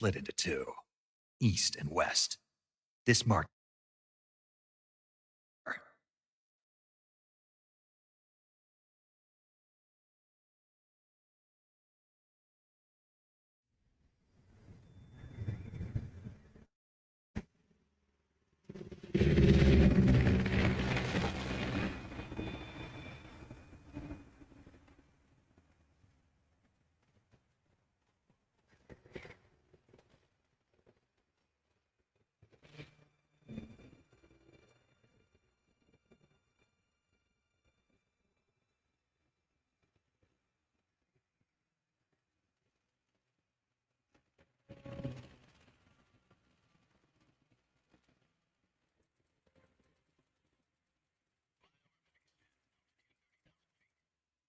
split into two, east and west. This marked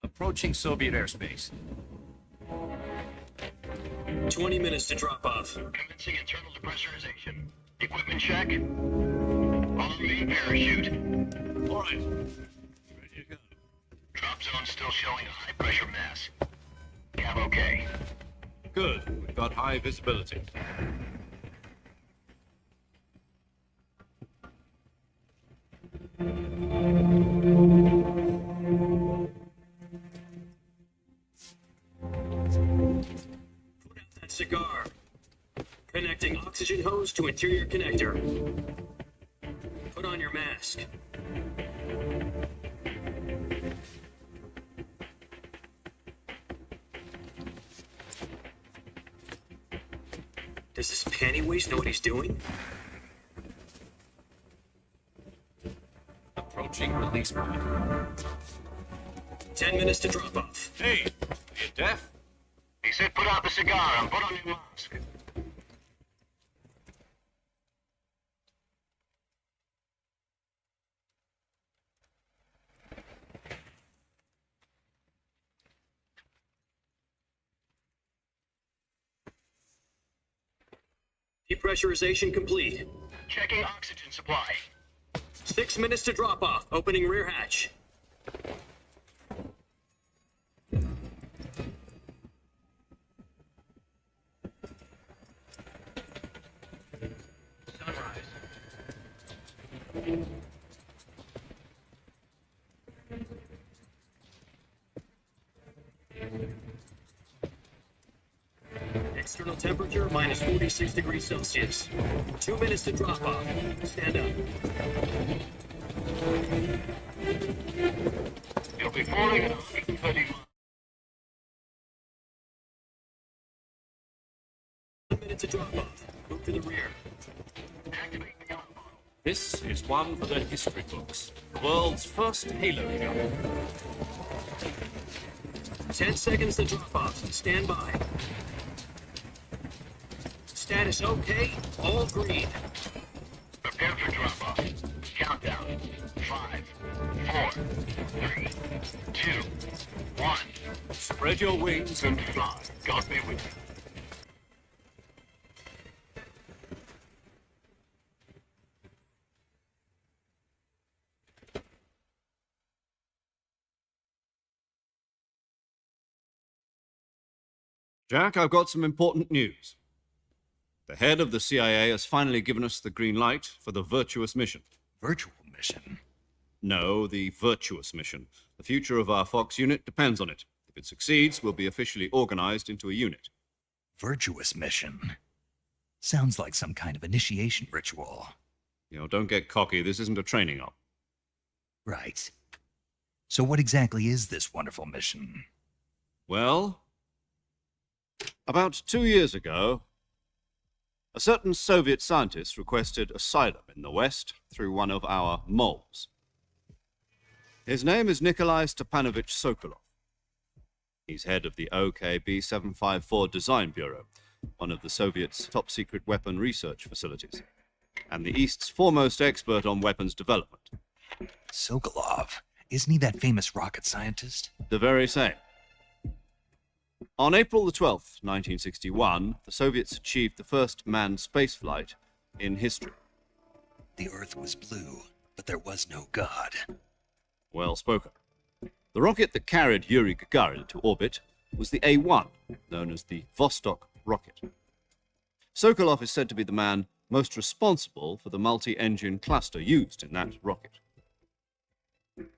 Approaching Soviet airspace. 20 minutes to drop off. Commencing internal depressurization. Equipment check. On main parachute. All right. Ready to go. Drop zone still showing a high pressure mass. Cav okay. Good. We've got high visibility. Put out that cigar. Connecting oxygen hose to interior connector. Put on your mask. Does this panty waste know what he's doing? Approaching release point. 10 minutes to drop off. Hey, you deaf? He said put out the cigar and put on your mask. Depressurization complete. Checking oxygen supply. 6 minutes to drop off. Opening rear hatch. Sunrise. External temperature minus 46 degrees Celsius. 2 minutes to drop off. Stand up. You'll be falling at 130 miles. 1 minute to drop off. Move to the rear. Activate the gun model. This is one for the history books. The world's first Halo gun. 10 seconds to drop off. Stand by. Status okay. All green. Prepare for drop off. Countdown. 5, 4, 3, 2, 1. Spread your wings and Fly. God be with you. Jack, I've got some important news. The head of the CIA has finally given us the green light for the Virtuous mission. virtual mission. No, the Virtuous mission. The future of our Fox unit depends on it. If it succeeds, we'll be officially organized into a unit. Virtuous mission. Sounds like some kind of initiation ritual. Don't get cocky. This isn't a training op. Right. So what exactly is this wonderful mission? Well, about 2 years ago, a certain Soviet scientist requested asylum in the West through one of our moles. His name is Nikolai Stepanovich Sokolov. He's head of the OKB 754 Design Bureau, one of the Soviets' top-secret weapon research facilities, and the East's foremost expert on weapons development. Sokolov. Isn't he that famous rocket scientist? The very same. On April the 12th, 1961, the Soviets achieved the first manned spaceflight in history. The Earth was blue, but there was no God. Well spoken. The rocket that carried Yuri Gagarin into orbit was the A-1, known as the Vostok rocket. Sokolov is said to be the man most responsible for the multi-engine cluster used in that rocket.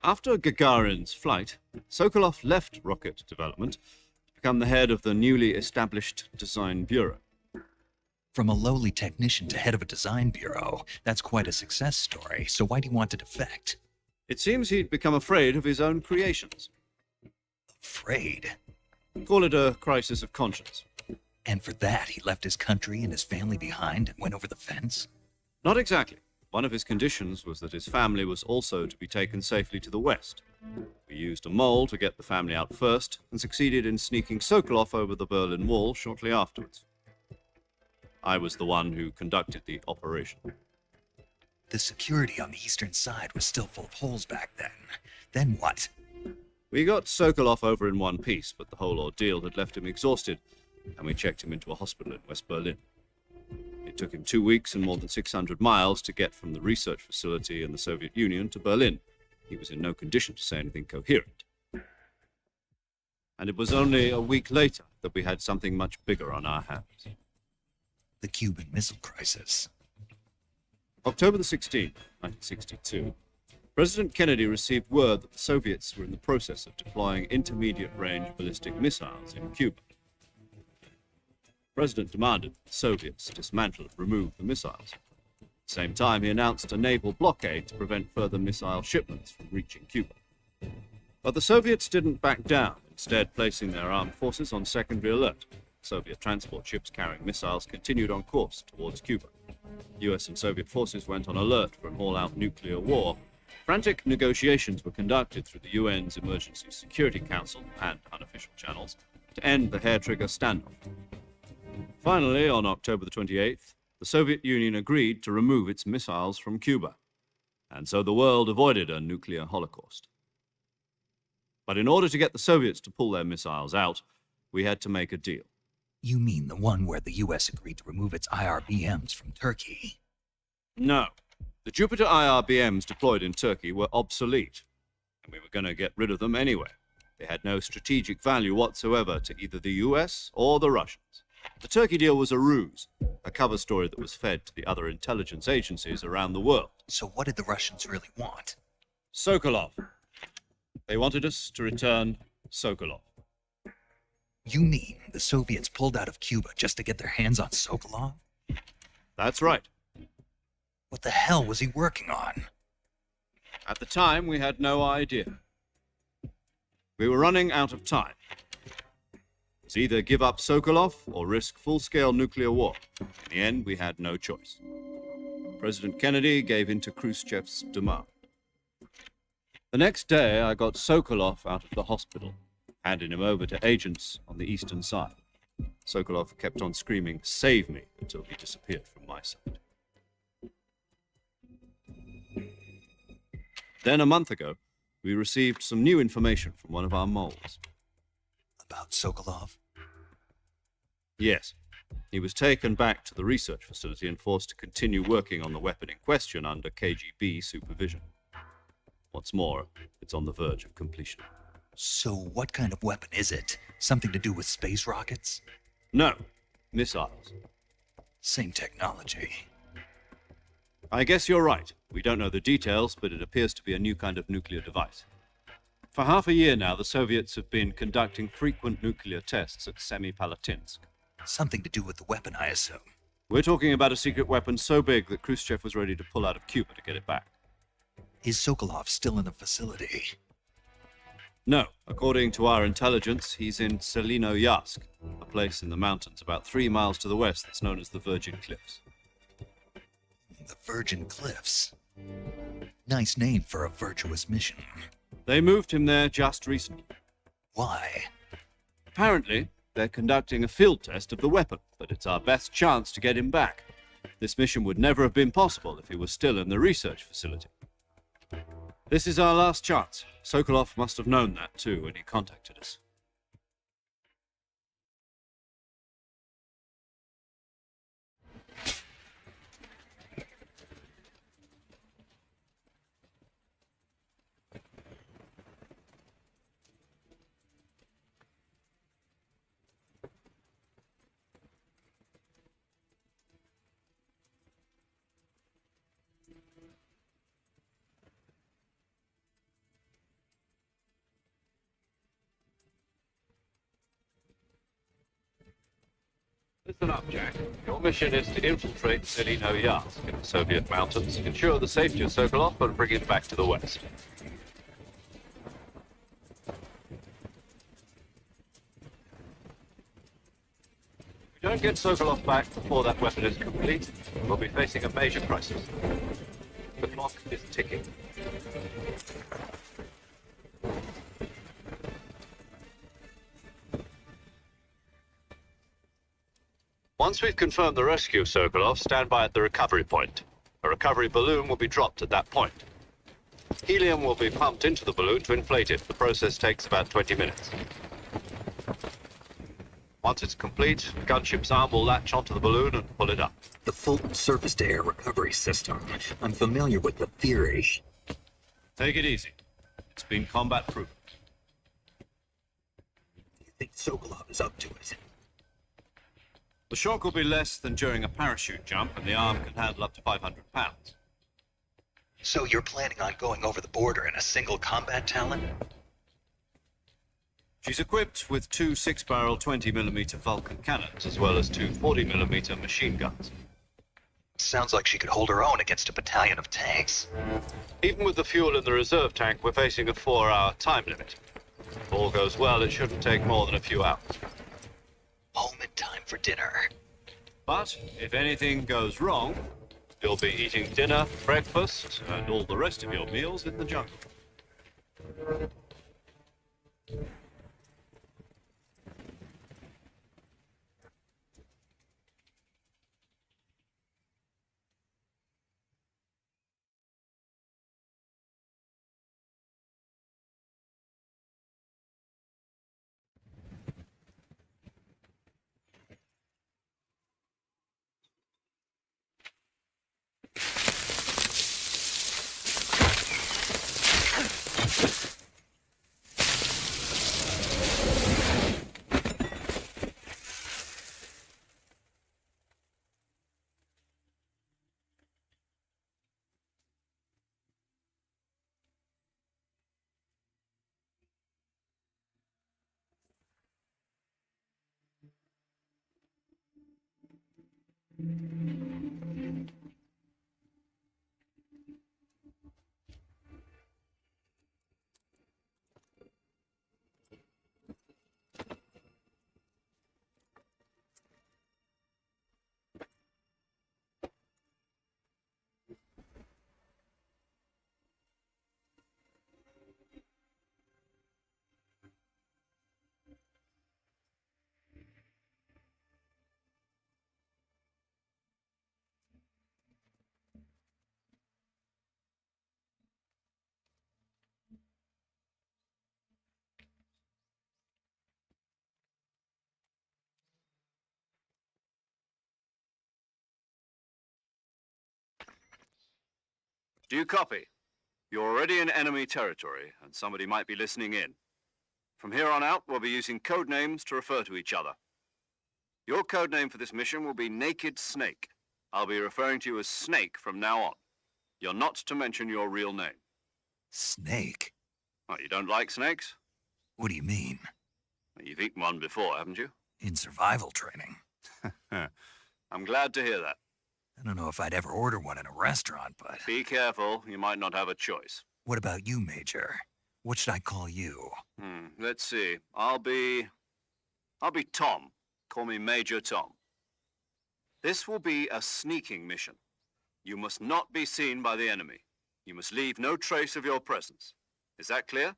After Gagarin's flight, Sokolov left rocket development to become the head of the newly established Design Bureau. From a lowly technician to head of a design bureau, that's quite a success story, so why do you want to defect? It seems he'd become afraid of his own creations. Afraid? Call it a crisis of conscience. And for that, he left his country and his family behind and went over the fence? Not exactly. One of his conditions was that his family was also to be taken safely to the west. We used a mole to get the family out first and succeeded in sneaking Sokolov over the Berlin Wall shortly afterwards. I was the one who conducted the operation. The security on the eastern side was still full of holes back then. Then what? We got Sokolov over in one piece, but the whole ordeal had left him exhausted, and we checked him into a hospital in West Berlin. It took him 2 weeks and more than 600 miles to get from the research facility in the Soviet Union to Berlin. He was in no condition to say anything coherent. And it was only a week later that we had something much bigger on our hands. The Cuban Missile Crisis. October the 16th, 1962, President Kennedy received word that the Soviets were in the process of deploying intermediate-range ballistic missiles in Cuba. The President demanded that the Soviets dismantle and remove the missiles. At the same time, he announced a naval blockade to prevent further missile shipments from reaching Cuba. But the Soviets didn't back down, instead placing their armed forces on secondary alert. Soviet transport ships carrying missiles continued on course towards Cuba. US and Soviet forces went on alert for an all-out nuclear war. Frantic negotiations were conducted through the UN's Emergency Security Council and unofficial channels to end the hair-trigger standoff. Finally, on October the 28th, the Soviet Union agreed to remove its missiles from Cuba, and so the world avoided a nuclear holocaust. But in order to get the Soviets to pull their missiles out, we had to make a deal. You mean the one where the US agreed to remove its IRBMs from Turkey? No. The Jupiter IRBMs deployed in Turkey were obsolete, and we were going to get rid of them anyway. They had no strategic value whatsoever to either the US or the Russians. The Turkey deal was a ruse, a cover story that was fed to the other intelligence agencies around the world. So what did the Russians really want? Sokolov. They wanted us to return Sokolov. You mean the Soviets pulled out of Cuba just to get their hands on Sokolov? That's right. What the hell was he working on? At the time, we had no idea. We were running out of time. It was either give up Sokolov or risk full-scale nuclear war. In the end, we had no choice. President Kennedy gave in to Khrushchev's demand. The next day, I got Sokolov out of the hospital, handing him over to agents on the eastern side. Sokolov kept on screaming, "Save me," until he disappeared from my sight. Then, a month ago, we received some new information from one of our moles. About Sokolov? Yes. He was taken back to the research facility and forced to continue working on the weapon in question under KGB supervision. What's more, it's on the verge of completion. So what kind of weapon is it? Something to do with space rockets? No, missiles. Same technology. I guess you're right. We don't know the details, but it appears to be a new kind of nuclear device. For half a year now, the Soviets have been conducting frequent nuclear tests at Semipalatinsk. Something to do with the weapon, I assume. We're talking about a secret weapon so big that Khrushchev was ready to pull out of Cuba to get it back. Is Sokolov still in the facility? No. According to our intelligence, he's in Selinoyarsk, a place in the mountains about 3 miles to the west that's known as the Virgin Cliffs. The Virgin Cliffs. Nice name for a virtuous mission. They moved him there just recently. Why? Apparently, they're conducting a field test of the weapon, but it's our best chance to get him back. This mission would never have been possible if he was still in the research facility. This is our last chance. Sokolov must have known that too when he contacted us. Listen up, Jack. Your mission is to infiltrate Zelino Yask in the Soviet mountains, ensure the safety of Sokolov, and bring it back to the West. If we don't get Sokolov back before that weapon is complete, we'll be facing a major crisis. The clock is ticking. Once we've confirmed the rescue of Sokolov, stand by at the recovery point. A recovery balloon will be dropped at that point. Helium will be pumped into the balloon to inflate it. The process takes about 20 minutes. Once it's complete, the gunship's arm will latch onto the balloon and pull it up. The Fulton surface-to-air recovery system. I'm familiar with the theory. Take it easy. It's been combat-proven. Do you think Sokolov is up to it? The shock will be less than during a parachute jump, and the arm can handle up to 500 pounds. So you're planning on going over the border in a single combat Talon? She's equipped with two 6-barrel 20mm Vulcan cannons, as well as two 40mm machine guns. Sounds like she could hold her own against a battalion of tanks. Even with the fuel in the reserve tank, we're facing a 4-hour time limit. If all goes well, it shouldn't take more than a few hours. Home in time for dinner. But if anything goes wrong, you'll be eating dinner, breakfast, and all the rest of your meals in the jungle. Do you copy? You're already in enemy territory, and somebody might be listening in. From here on out, we'll be using code names to refer to each other. Your code name for this mission will be Naked Snake. I'll be referring to you as Snake from now on. You're not to mention your real name. Snake? Oh, you don't like snakes? What do you mean? You've eaten one before, haven't you? In survival training? I'm glad to hear that. I don't know if I'd ever order one in a restaurant, but... Be careful, you might not have a choice. What about you, Major? What should I call you? Let's see. I'll be Tom. Call me Major Tom. This will be a sneaking mission. You must not be seen by the enemy. You must leave no trace of your presence. Is that clear?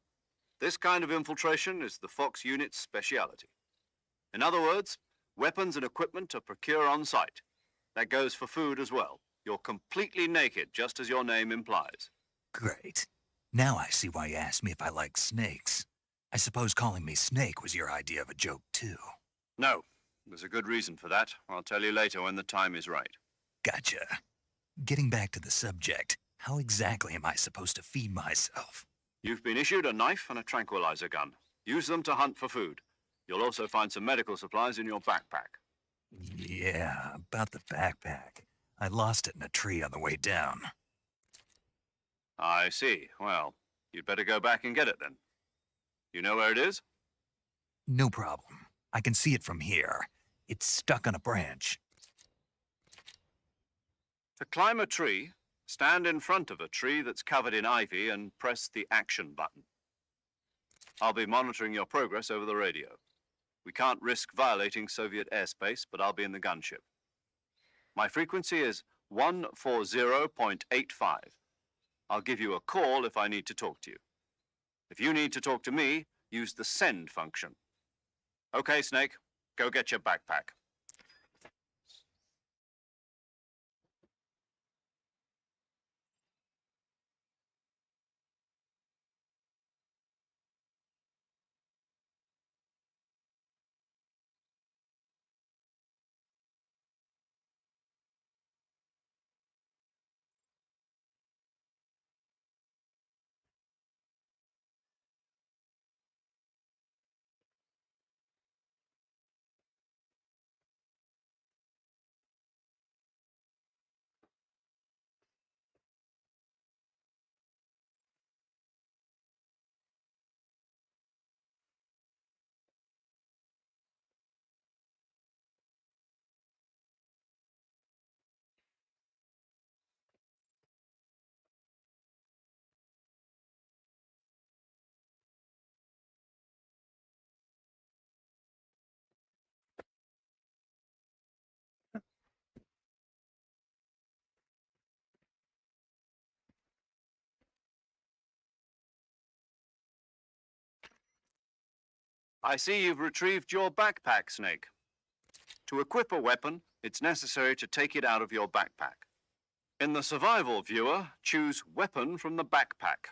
This kind of infiltration is the Fox unit's speciality. In other words, weapons and equipment are procured on site. That goes for food as well. You're completely naked, just as your name implies. Great. Now I see why you asked me if I like snakes. I suppose calling me Snake was your idea of a joke, too. No, there's a good reason for that. I'll tell you later when the time is right. Gotcha. Getting back to the subject, how exactly am I supposed to feed myself? You've been issued a knife and a tranquilizer gun. Use them to hunt for food. You'll also find some medical supplies in your backpack. Yeah, about the backpack. I lost it in a tree on the way down. I see. Well, you'd better go back and get it then. You know where it is? No problem. I can see it from here. It's stuck on a branch. To climb a tree, stand in front of a tree that's covered in ivy and press the action button. I'll be monitoring your progress over the radio. We can't risk violating Soviet airspace, but I'll be in the gunship. My frequency is 140.85. I'll give you a call if I need to talk to you. If you need to talk to me, use the send function. Okay, Snake, go get your backpack. I see you've retrieved your backpack, Snake. To equip a weapon, it's necessary to take it out of your backpack. In the survival viewer, choose Weapon from the backpack.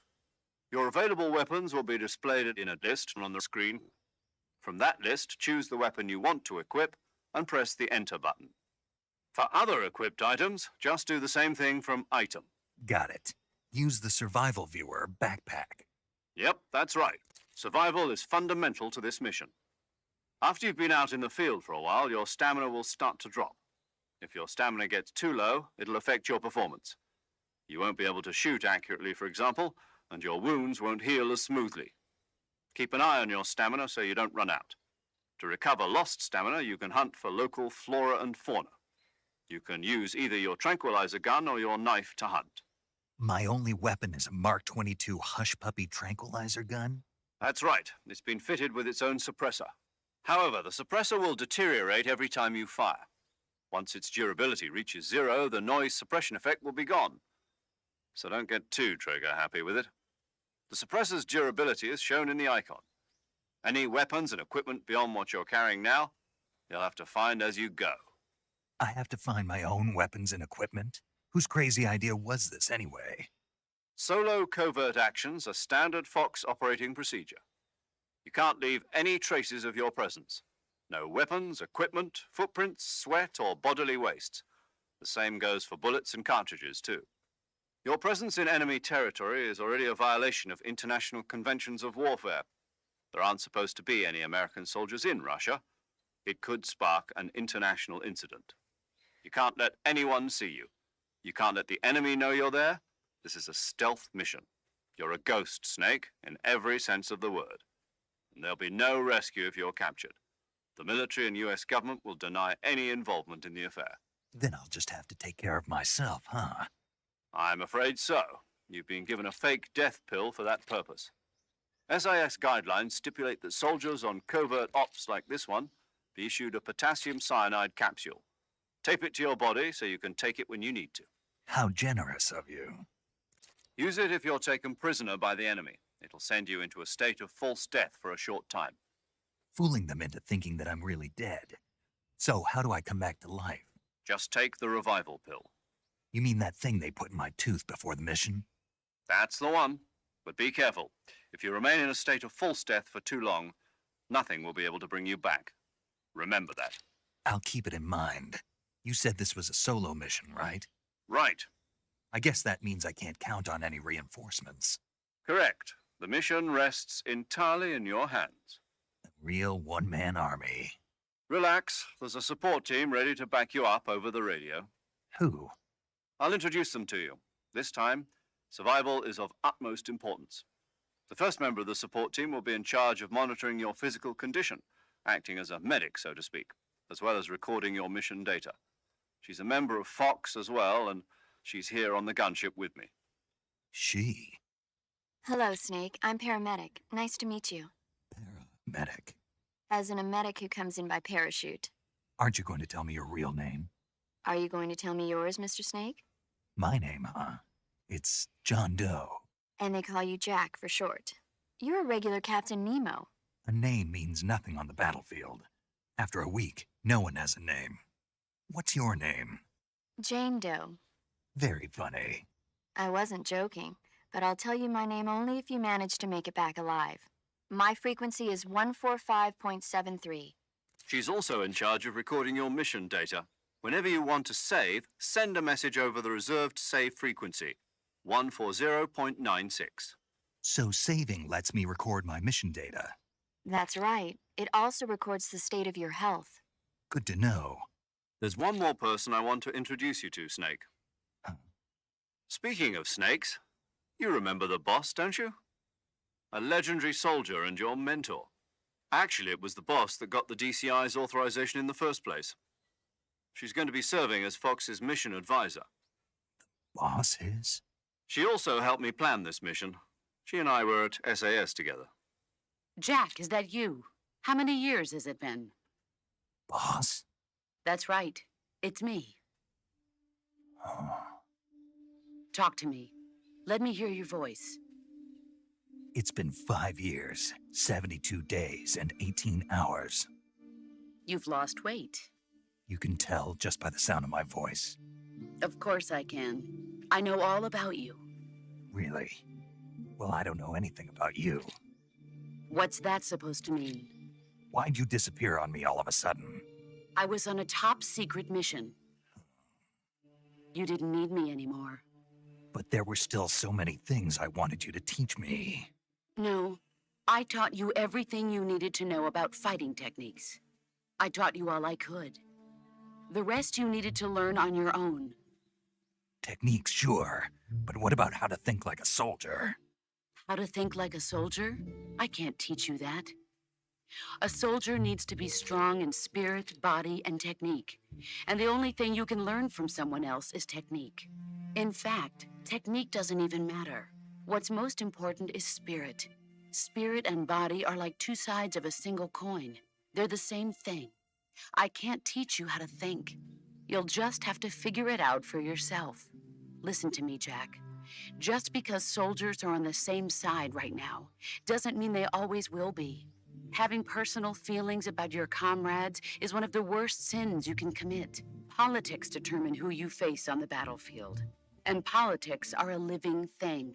Your available weapons will be displayed in a list on the screen. From that list, choose the weapon you want to equip and press the Enter button. For other equipped items, just do the same thing from Item. Got it. Use the survival viewer backpack. Yep, that's right. Survival is fundamental to this mission. After you've been out in the field for a while, your stamina will start to drop. If your stamina gets too low, it'll affect your performance. You won't be able to shoot accurately, for example, and your wounds won't heal as smoothly. Keep an eye on your stamina so you don't run out. To recover lost stamina, you can hunt for local flora and fauna. You can use either your tranquilizer gun or your knife to hunt. My only weapon is a Mark 22 Hush Puppy tranquilizer gun? That's right. It's been fitted with its own suppressor. However, the suppressor will deteriorate every time you fire. Once its durability reaches 0, the noise suppression effect will be gone. So don't get too trigger-happy with it. The suppressor's durability is shown in the icon. Any weapons and equipment beyond what you're carrying now, you'll have to find as you go. I have to find my own weapons and equipment? Whose crazy idea was this anyway? Solo covert actions are standard Fox operating procedure. You can't leave any traces of your presence. No weapons, equipment, footprints, sweat, or bodily waste. The same goes for bullets and cartridges, too. Your presence in enemy territory is already a violation of international conventions of warfare. There aren't supposed to be any American soldiers in Russia. It could spark an international incident. You can't let anyone see you. You can't let the enemy know you're there. This is a stealth mission. You're a ghost, Snake, in every sense of the word. And there'll be no rescue if you're captured. The military and US government will deny any involvement in the affair. Then I'll just have to take care of myself, huh? I'm afraid so. You've been given a fake death pill for that purpose. SIS guidelines stipulate that soldiers on covert ops like this one be issued a potassium cyanide capsule. Tape it to your body so you can take it when you need to. How generous of you. Use it if you're taken prisoner by the enemy. It'll send you into a state of false death for a short time. Fooling them into thinking that I'm really dead. So how do I come back to life? Just take the revival pill. You mean that thing they put in my tooth before the mission? That's the one. But be careful. If you remain in a state of false death for too long, nothing will be able to bring you back. Remember that. I'll keep it in mind. You said this was a solo mission, right? Right. I guess that means I can't count on any reinforcements. Correct. The mission rests entirely in your hands. A real one-man army. Relax. There's a support team ready to back you up over the radio. Who? I'll introduce them to you. This time, survival is of utmost importance. The first member of the support team will be in charge of monitoring your physical condition, acting as a medic, so to speak. as well as recording your mission data. She's a member of Fox as well, and she's here on the gunship with me. She? Hello, Snake. I'm paramedic. Nice to meet you. Paramedic. As in a medic who comes in by parachute. Aren't you going to tell me your real name? Are you going to tell me yours, Mr. Snake? My name, huh? It's John Doe. And they call you Jack for short. You're a regular Captain Nemo. A name means nothing on the battlefield. After a week, no one has a name. What's your name? Jane Doe. Very funny. I wasn't joking, but I'll tell you my name only if you manage to make it back alive. My frequency is 145.73. She's also in charge of recording your mission data. Whenever you want to save, send a message over the reserved save frequency, 140.96. So saving lets me record my mission data. That's right. It also records the state of your health. Good to know. There's one more person I want to introduce you to, Snake. Huh. Speaking of snakes, you remember the boss, don't you? A legendary soldier and your mentor. Actually, it was the boss that got the DCI's authorization in the first place. She's going to be serving as Fox's mission advisor. Boss is? She also helped me plan this mission. She and I were at SAS together. Jack, is that you? How many years has it been? Boss? That's right. It's me. Oh. Talk to me. Let me hear your voice. It's been 5 years, 72 days, and 18 hours. You've lost weight. You can tell just by the sound of my voice. Of course I can. I know all about you. Really? Well, I don't know anything about you. What's that supposed to mean? Why'd you disappear on me all of a sudden? I was on a top-secret mission. You didn't need me anymore. But there were still so many things I wanted you to teach me. No, I taught you everything you needed to know about fighting techniques. I taught you all I could. The rest you needed to learn on your own. Techniques, sure. But what about how to think like a soldier? How to think like a soldier? I can't teach you that. A soldier needs to be strong in spirit, body, and technique. And the only thing you can learn from someone else is technique. In fact, technique doesn't even matter. What's most important is spirit. Spirit and body are like two sides of a single coin. They're the same thing. I can't teach you how to think. You'll just have to figure it out for yourself. Listen to me, Jack. Just because soldiers are on the same side right now doesn't mean they always will be. Having personal feelings about your comrades is one of the worst sins you can commit. Politics determine who you face on the battlefield. And politics are a living thing.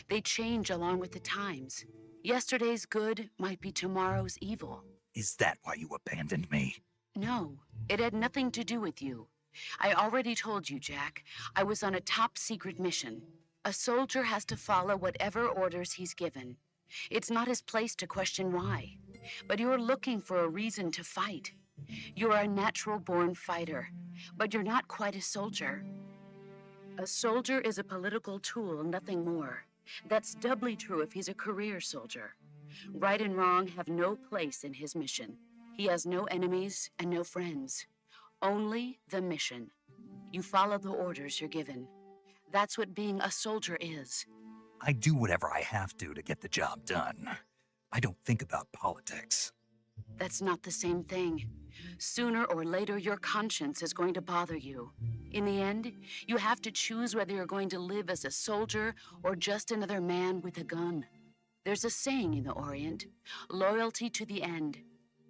They change along with the times. Yesterday's good might be tomorrow's evil. Is that why you abandoned me? No, it had nothing to do with you. I already told you, Jack. I was on a top-secret mission. A soldier has to follow whatever orders he's given. It's not his place to question why. But you're looking for a reason to fight. You're a natural-born fighter, but you're not quite a soldier. A soldier is a political tool, nothing more. That's doubly true if he's a career soldier. Right and wrong have no place in his mission. He has no enemies and no friends. Only the mission. You follow the orders you're given. That's what being a soldier is. I do whatever I have to get the job done. I don't think about politics. That's not the same thing. Sooner or later, your conscience is going to bother you. In the end, you have to choose whether you're going to live as a soldier or just another man with a gun. There's a saying in the Orient, loyalty to the end.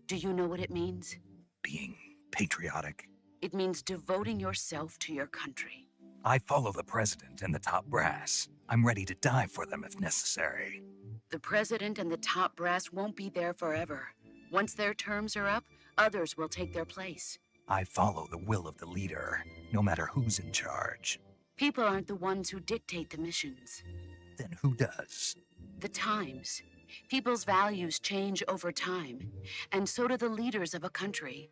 Do you know what it means? Being patriotic. It means devoting yourself to your country. I follow the president and the top brass. I'm ready to die for them if necessary. The president and the top brass won't be there forever. Once their terms are up, others will take their place. I follow the will of the leader, no matter who's in charge. People aren't the ones who dictate the missions. Then who does? The times. People's values change over time, and so do the leaders of a country.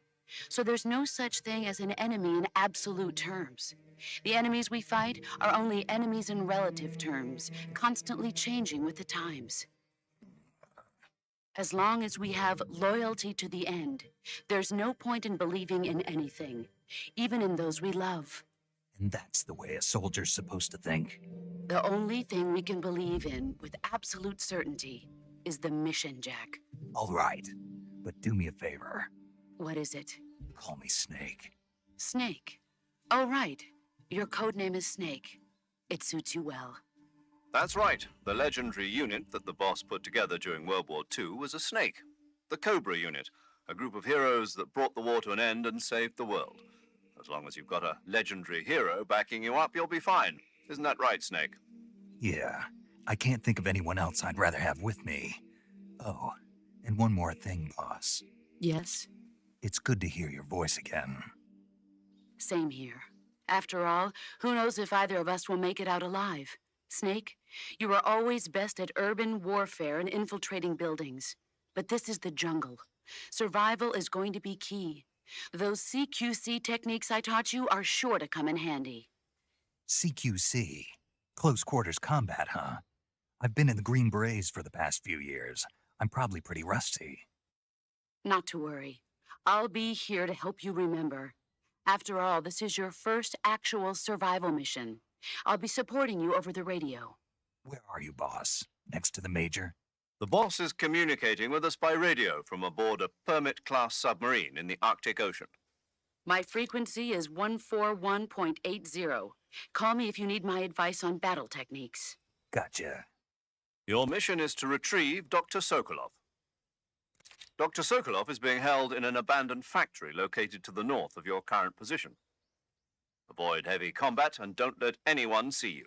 So there's no such thing as an enemy in absolute terms. The enemies we fight are only enemies in relative terms, constantly changing with the times. As long as we have loyalty to the end, there's no point in believing in anything, even in those we love. And that's the way a soldier's supposed to think. The only thing we can believe in with absolute certainty is the mission, Jack. All right, but do me a favor. What is it? Call me Snake. Snake. Oh, right. Your code name is Snake. It suits you well. That's right. The legendary unit that the boss put together during World War II was a snake. The Cobra unit, a group of heroes that brought the war to an end and saved the world. As long as you've got a legendary hero backing you up, you'll be fine. Isn't that right, Snake? Yeah, I can't think of anyone else I'd rather have with me. Oh, and one more thing, boss. Yes? It's good to hear your voice again. Same here. After all, who knows if either of us will make it out alive? Snake, you are always best at urban warfare and infiltrating buildings. But this is the jungle. Survival is going to be key. Those CQC techniques I taught you are sure to come in handy. CQC? Close quarters combat, huh? I've been in the Green Berets for the past few years. I'm probably pretty rusty. Not to worry. I'll be here to help you remember. After all, this is your first actual survival mission. I'll be supporting you over the radio. Where are you, boss? Next to the Major? The boss is communicating with us by radio from aboard a Permit-class submarine in the Arctic Ocean. My frequency is 141.80. Call me if you need my advice on battle techniques. Gotcha. Your mission is to retrieve Dr. Sokolov. Dr. Sokolov is being held in an abandoned factory located to the north of your current position. Avoid heavy combat and don't let anyone see you.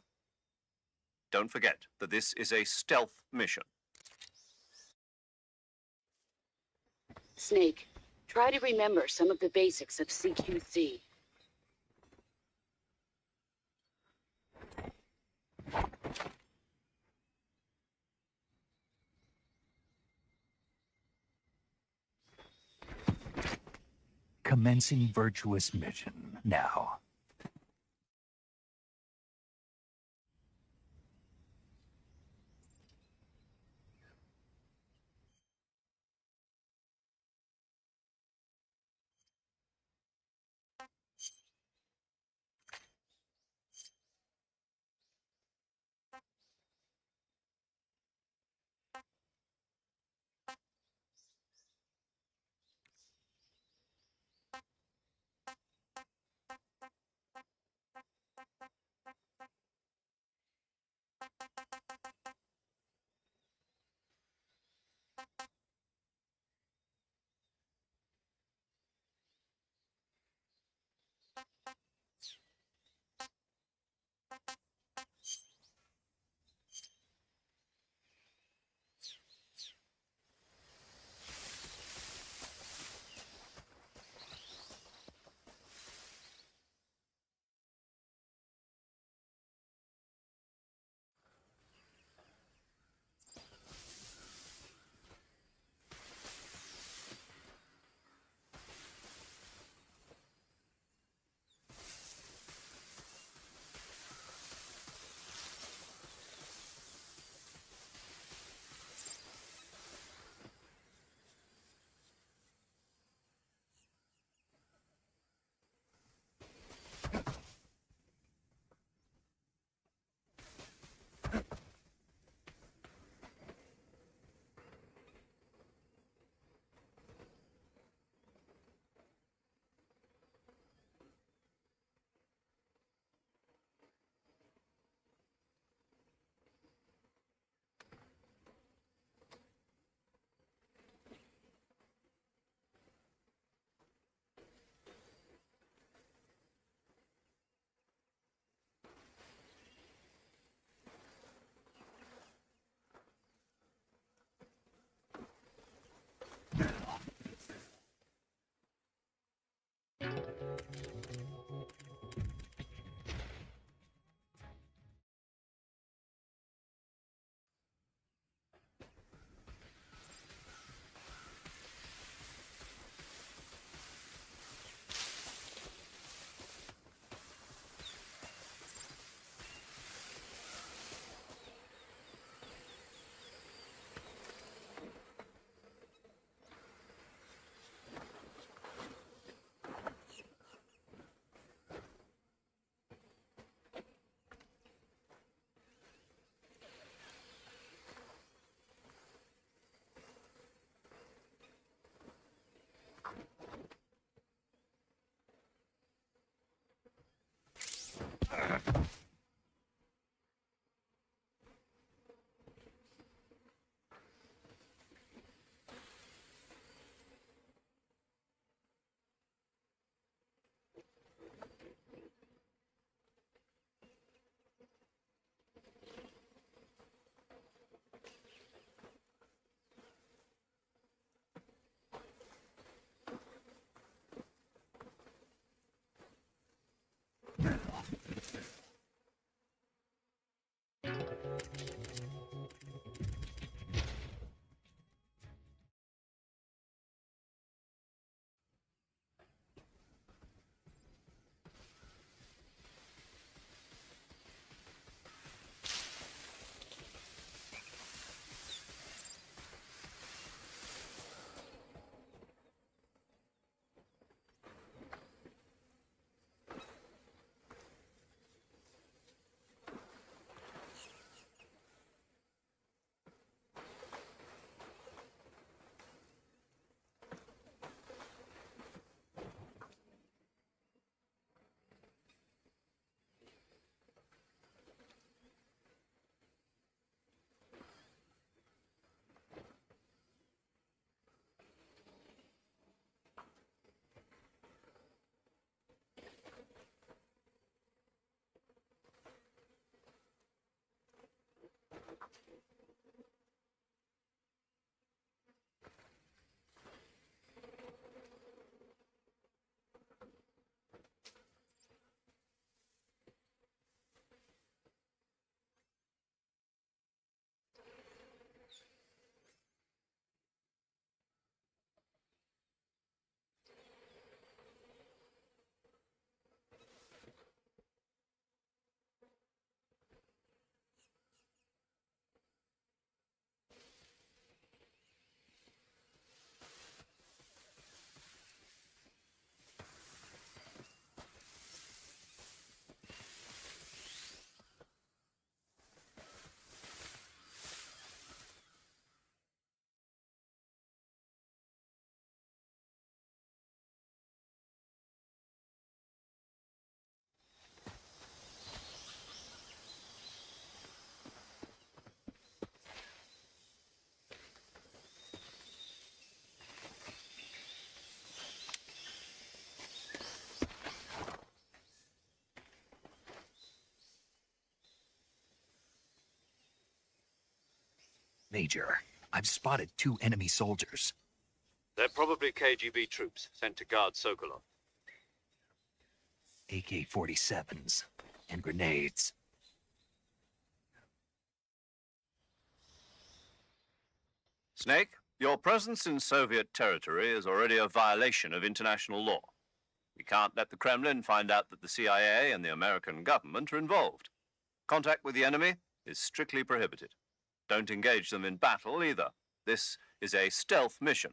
Don't forget that this is a stealth mission. Snake, try to remember some of the basics of CQC. Commencing virtuous mission now. Major, I've spotted 2 enemy soldiers. They're probably KGB troops sent to guard Sokolov. AK-47s and grenades. Snake, your presence in Soviet territory is already a violation of international law. We can't let the Kremlin find out that the CIA and the American government are involved. Contact with the enemy is strictly prohibited. Don't engage them in battle either. This is a stealth mission.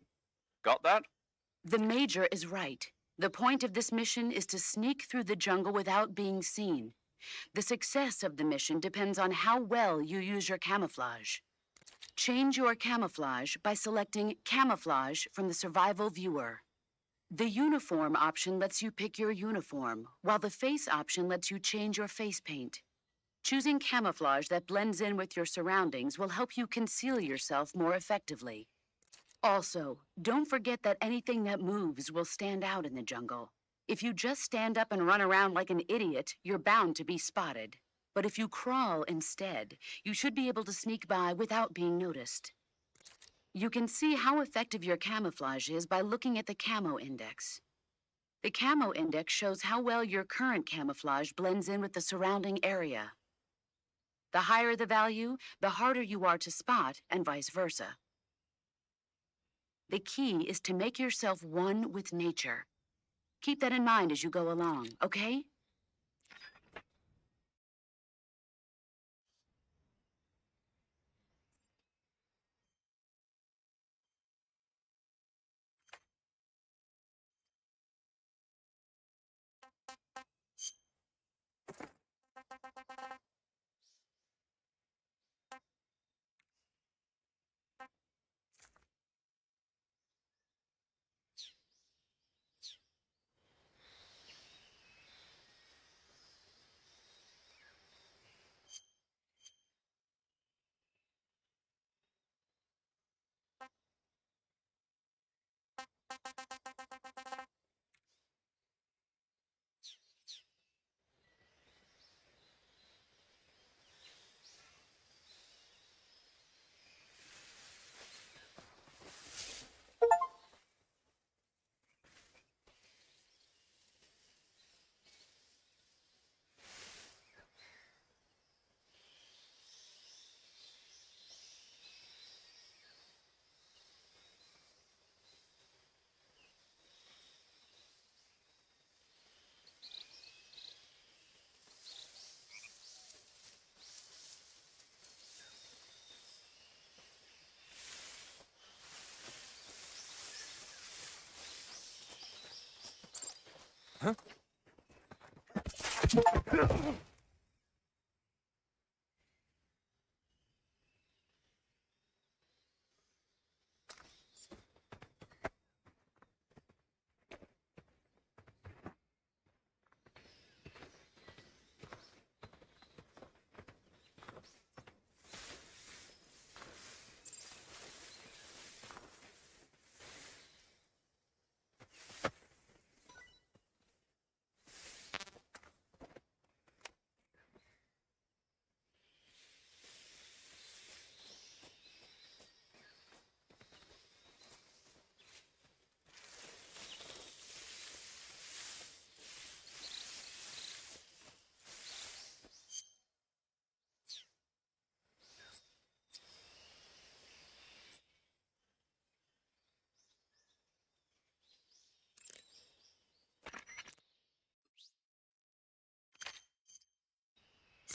Got that? The Major is right. The point of this mission is to sneak through the jungle without being seen. The success of the mission depends on how well you use your camouflage. Change your camouflage by selecting Camouflage from the Survival Viewer. The Uniform option lets you pick your uniform, while the Face option lets you change your face paint. Choosing camouflage that blends in with your surroundings will help you conceal yourself more effectively. Also, don't forget that anything that moves will stand out in the jungle. If you just stand up and run around like an idiot, you're bound to be spotted. But if you crawl instead, you should be able to sneak by without being noticed. You can see how effective your camouflage is by looking at the Camo Index. The Camo Index shows how well your current camouflage blends in with the surrounding area. The higher the value, the harder you are to spot, and vice versa. The key is to make yourself one with nature. Keep that in mind as you go along, okay?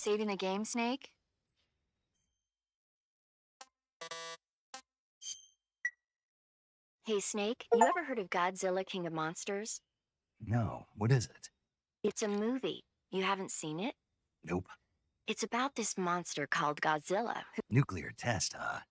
Saving the game, Snake? Hey, Snake, you ever heard of Godzilla King of Monsters? No, what is it? It's a movie. You haven't seen it? Nope. It's about this monster called Godzilla. Nuclear test, huh?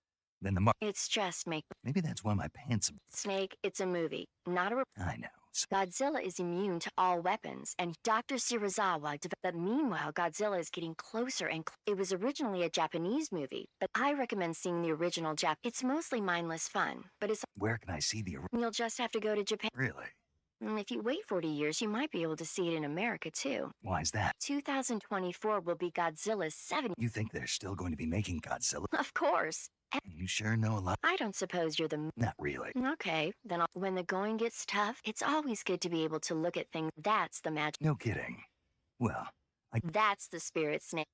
Then It's just make maybe that's why my pants. Snake, it's a movie, not a. I know. Godzilla is immune to all weapons, and Dr. Shirazawa developed. But meanwhile, Godzilla is getting closer and it was originally a Japanese movie, but I recommend seeing the original It's mostly mindless fun, but Where can I see the? you'll just have to go to Japan. Really? If you wait 40 years, you might be able to see it in America too. Why's that? 2024 will be Godzilla's 70th. You think they're still going to be making Godzilla? Of course. You sure know a lot. I don't suppose you're the. Not really. Okay, then when the going gets tough, it's always good to be able to look at things. That's the magic. No kidding. Well, That's the spirit, Snake.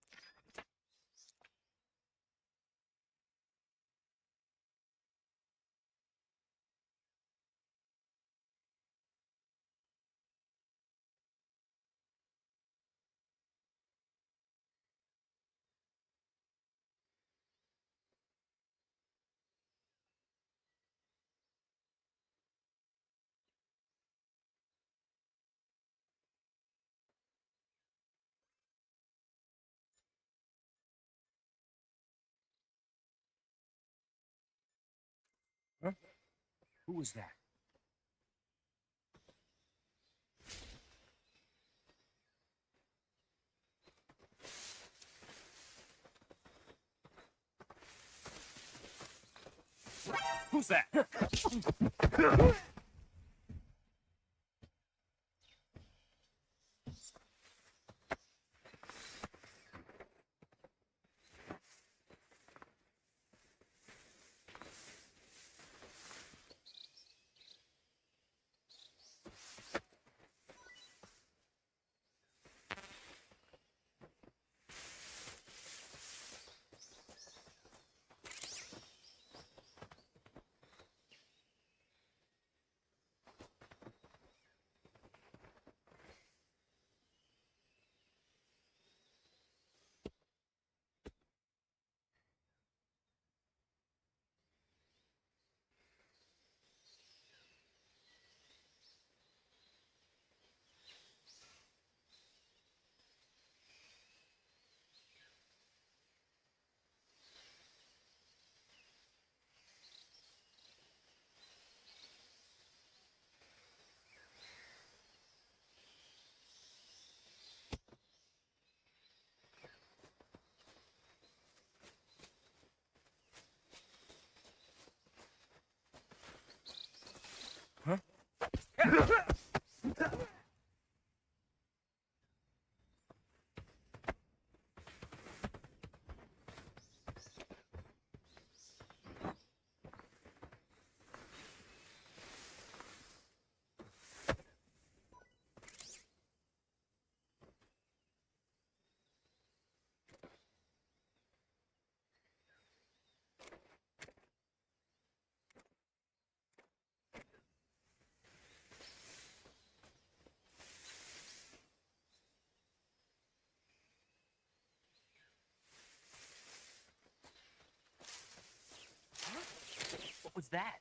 Who was that? Who's that? What was that?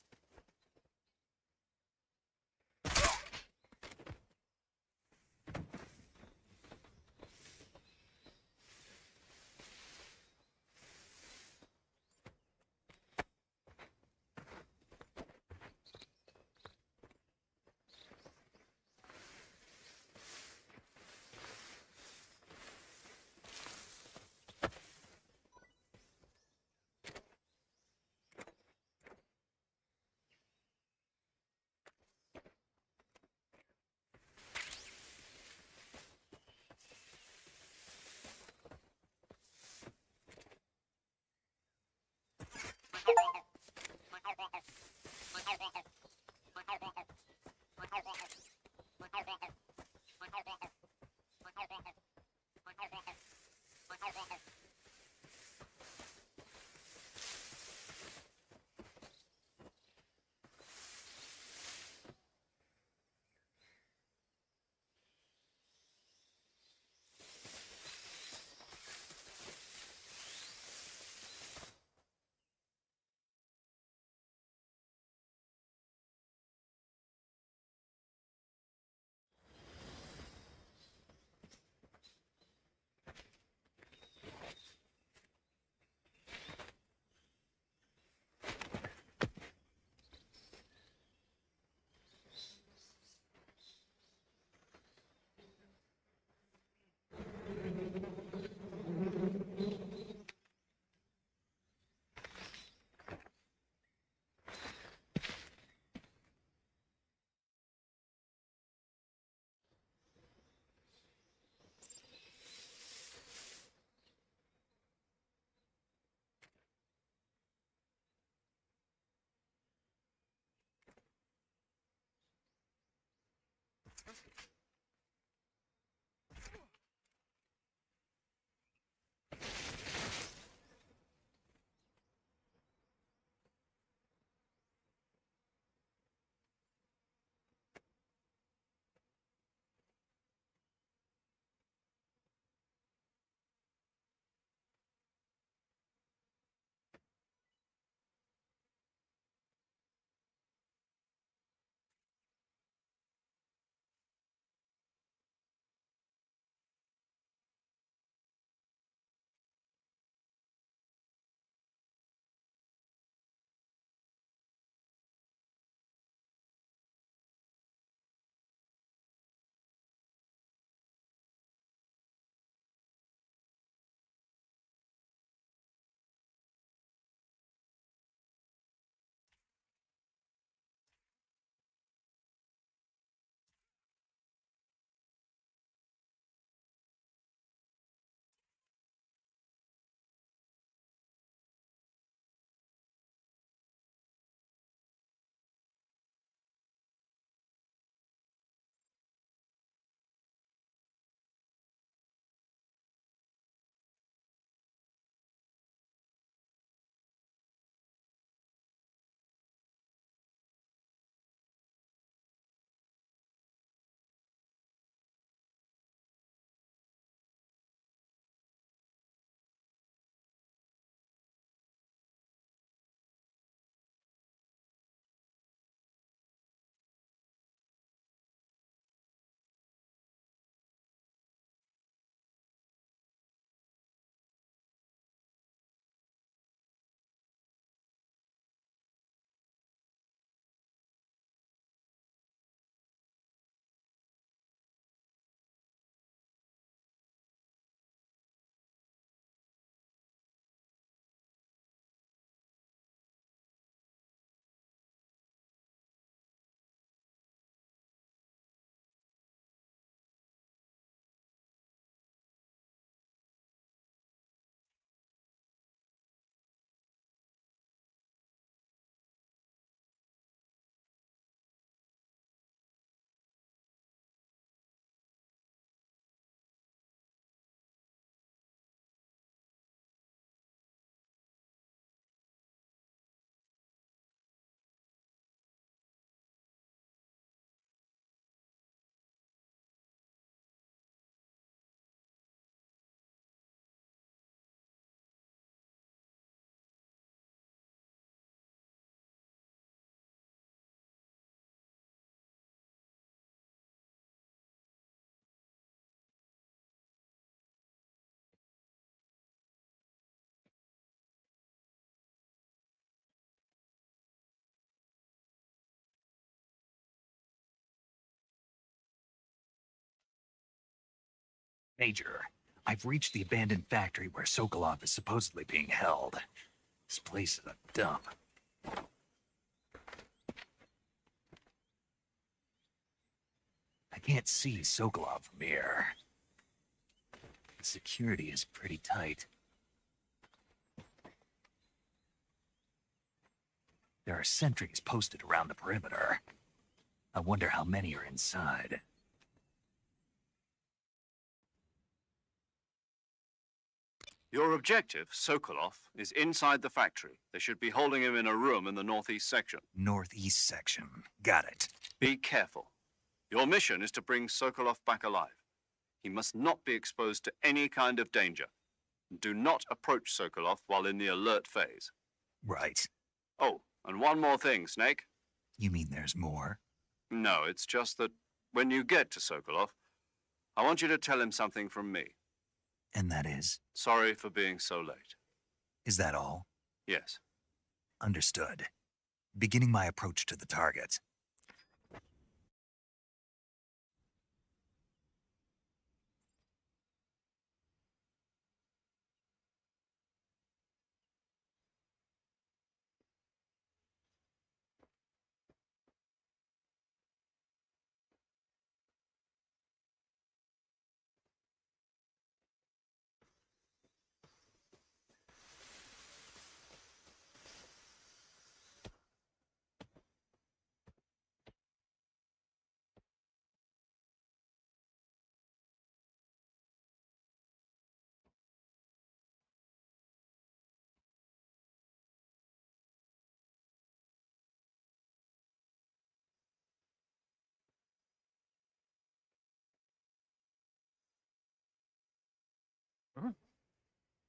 Major, I've reached the abandoned factory where Sokolov is supposedly being held. This place is a dump. I can't see Sokolov from here. The security is pretty tight. There are sentries posted around the perimeter. I wonder how many are inside. Your objective, Sokolov, is inside the factory. They should be holding him in a room in the northeast section. Northeast section. Got it. Be careful. Your mission is to bring Sokolov back alive. He must not be exposed to any kind of danger. Do not approach Sokolov while in the alert phase. Right. Oh, and one more thing, Snake. You mean there's more? No, it's just that when you get to Sokolov, I want you to tell him something from me. And that is? Sorry for being so late. Is that all? Yes. Understood. Beginning my approach to the target.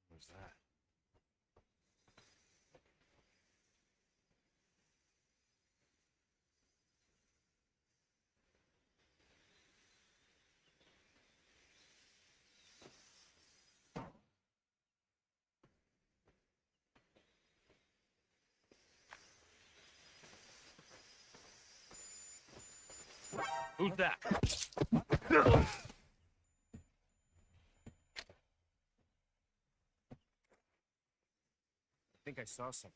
What's that? Who's that? I think I saw something.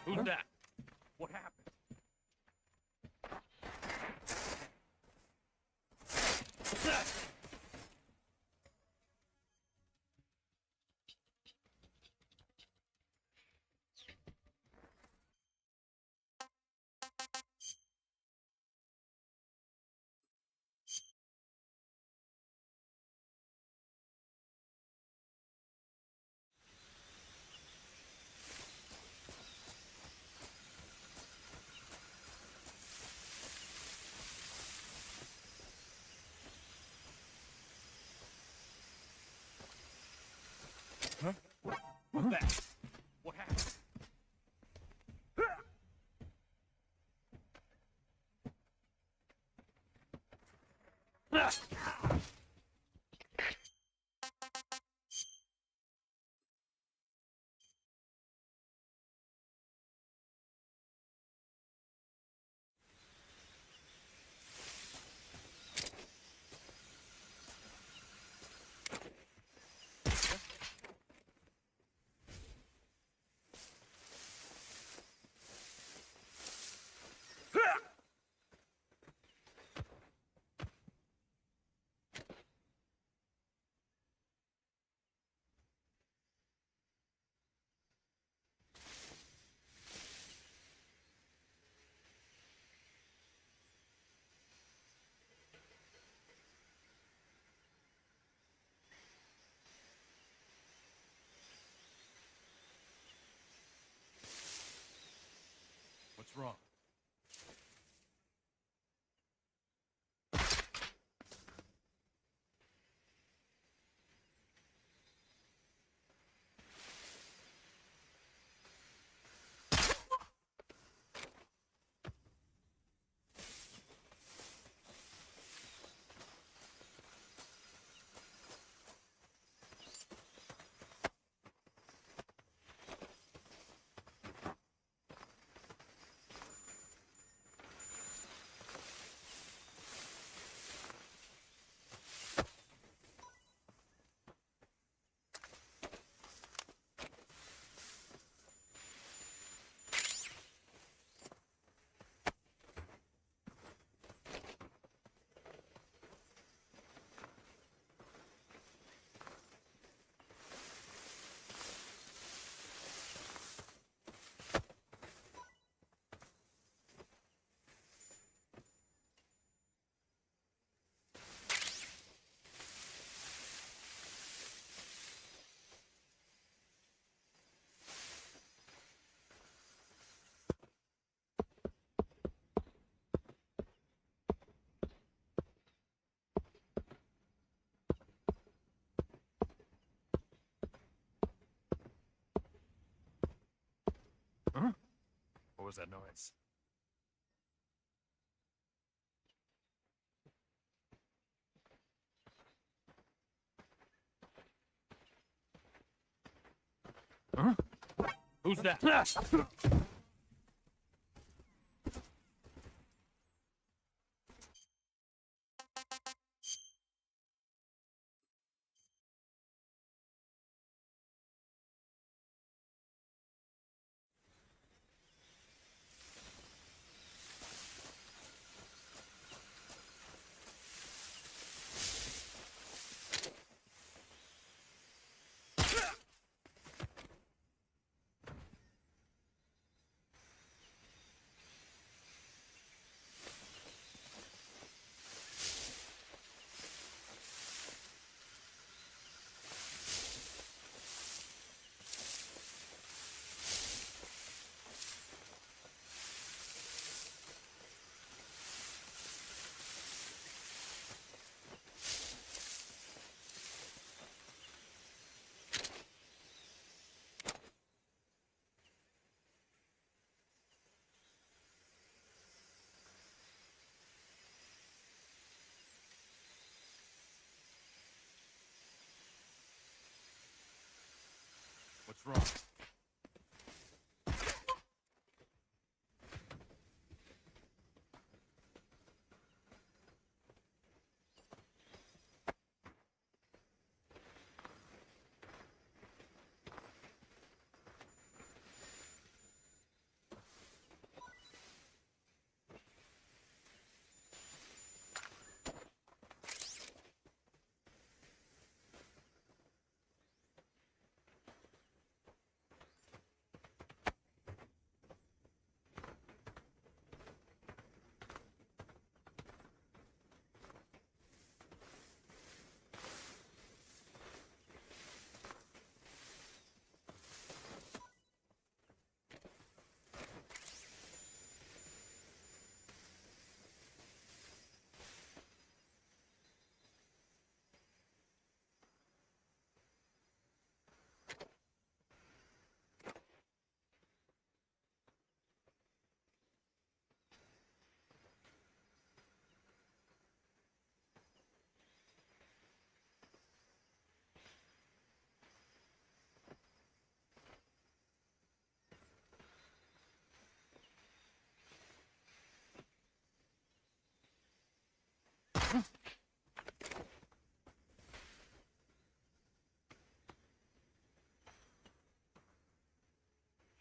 Who's that? What happened? Who's that? What happened? What's wrong? Huh? What was that noise? Huh? Who's that? What's wrong?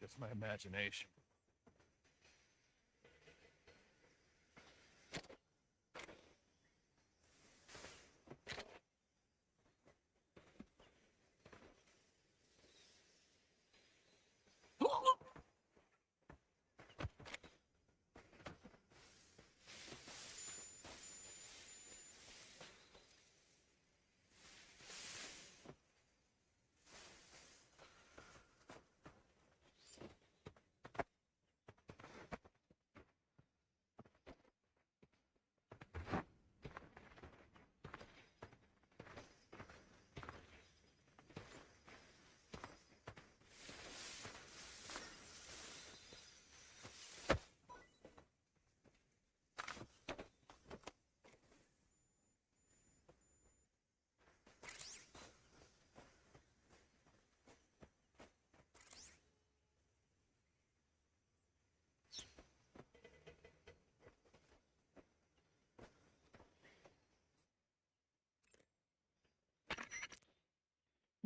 Just my imagination.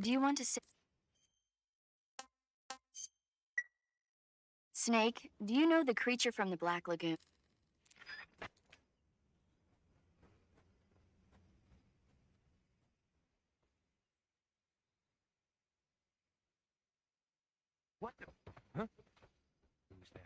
Do you want to say... Snake, do you know the creature from the Black Lagoon? What the? Huh? Who's that?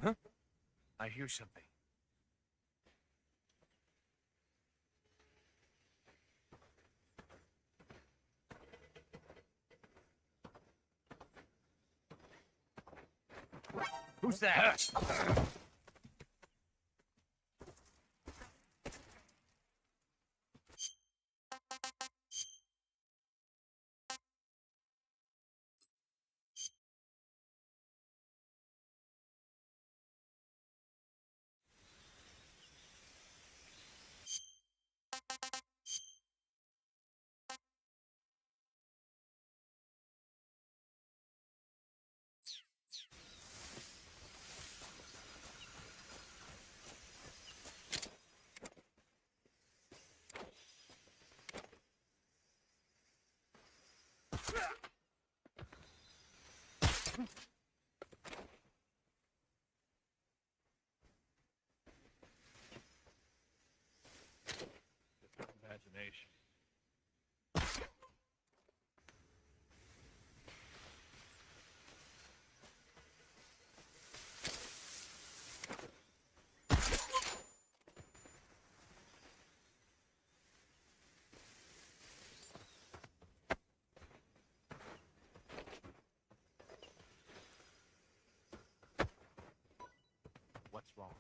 Huh? I hear something. Who's that? Imagination. What's wrong?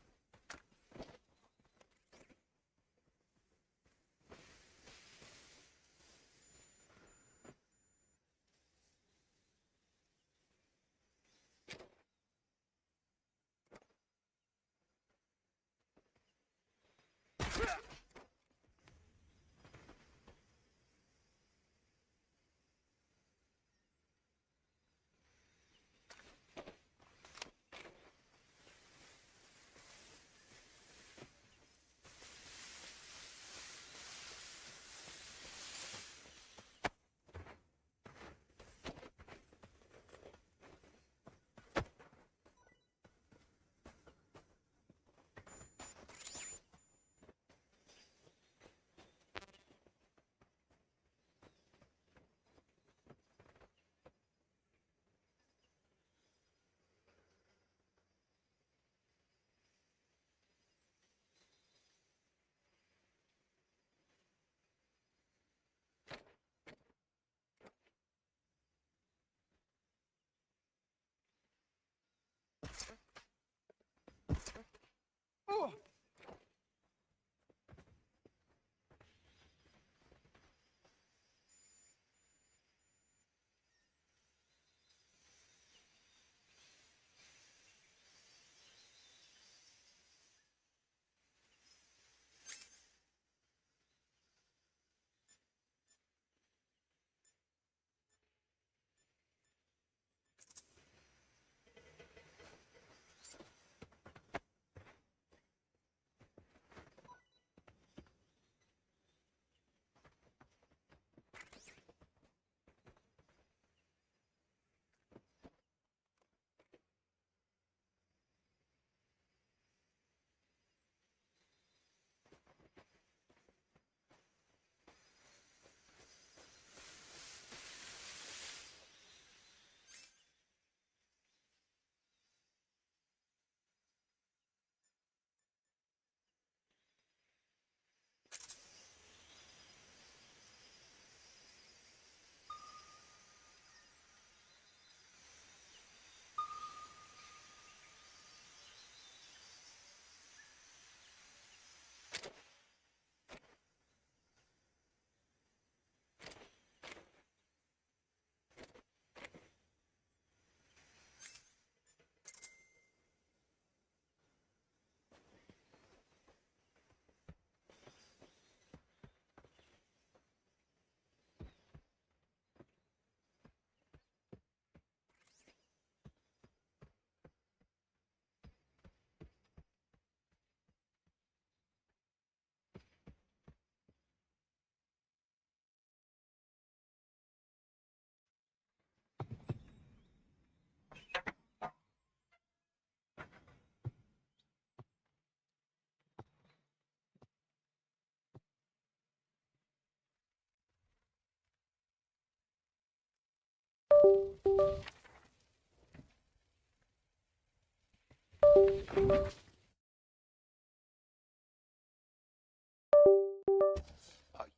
Are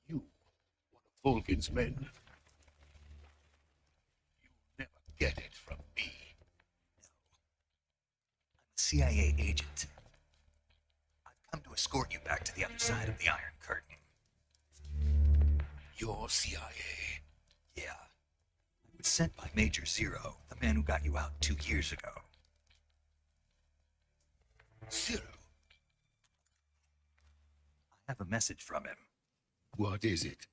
you one of Volgin's men? You never get it from me. CIA agent. I've come to escort you back to the other side of the Iron Curtain. You're CIA. Yeah. I was sent by Major Zero, the man who got you out 2 years ago. Zero? I have a message from him. What is it?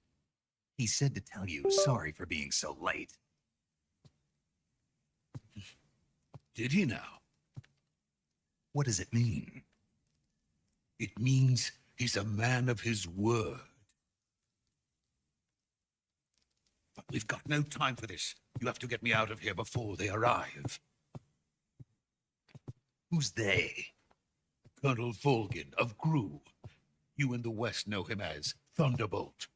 He said to tell you sorry for being so late. Did he now? What does it mean? It means he's a man of his word. But we've got no time for this. You have to get me out of here before they arrive. Who's they? Colonel Volgin of Gru. You in the West know him as Thunderbolt.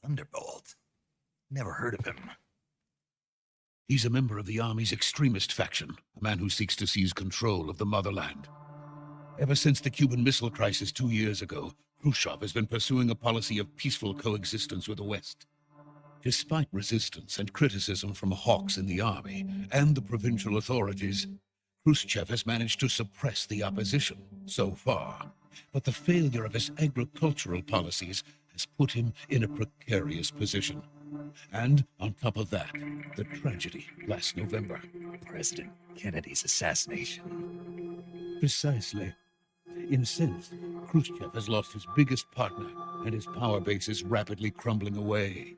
Thunderbolt? Never heard of him. He's a member of the Army's extremist faction, a man who seeks to seize control of the motherland. Ever since the Cuban Missile Crisis 2 years ago, Khrushchev has been pursuing a policy of peaceful coexistence with the West. Despite resistance and criticism from hawks in the army and the provincial authorities, Khrushchev has managed to suppress the opposition so far. But the failure of his agricultural policies has put him in a precarious position. And on top of that, the tragedy last November. President Kennedy's assassination. Precisely. In a sense, Khrushchev has lost his biggest partner, and his power base is rapidly crumbling away.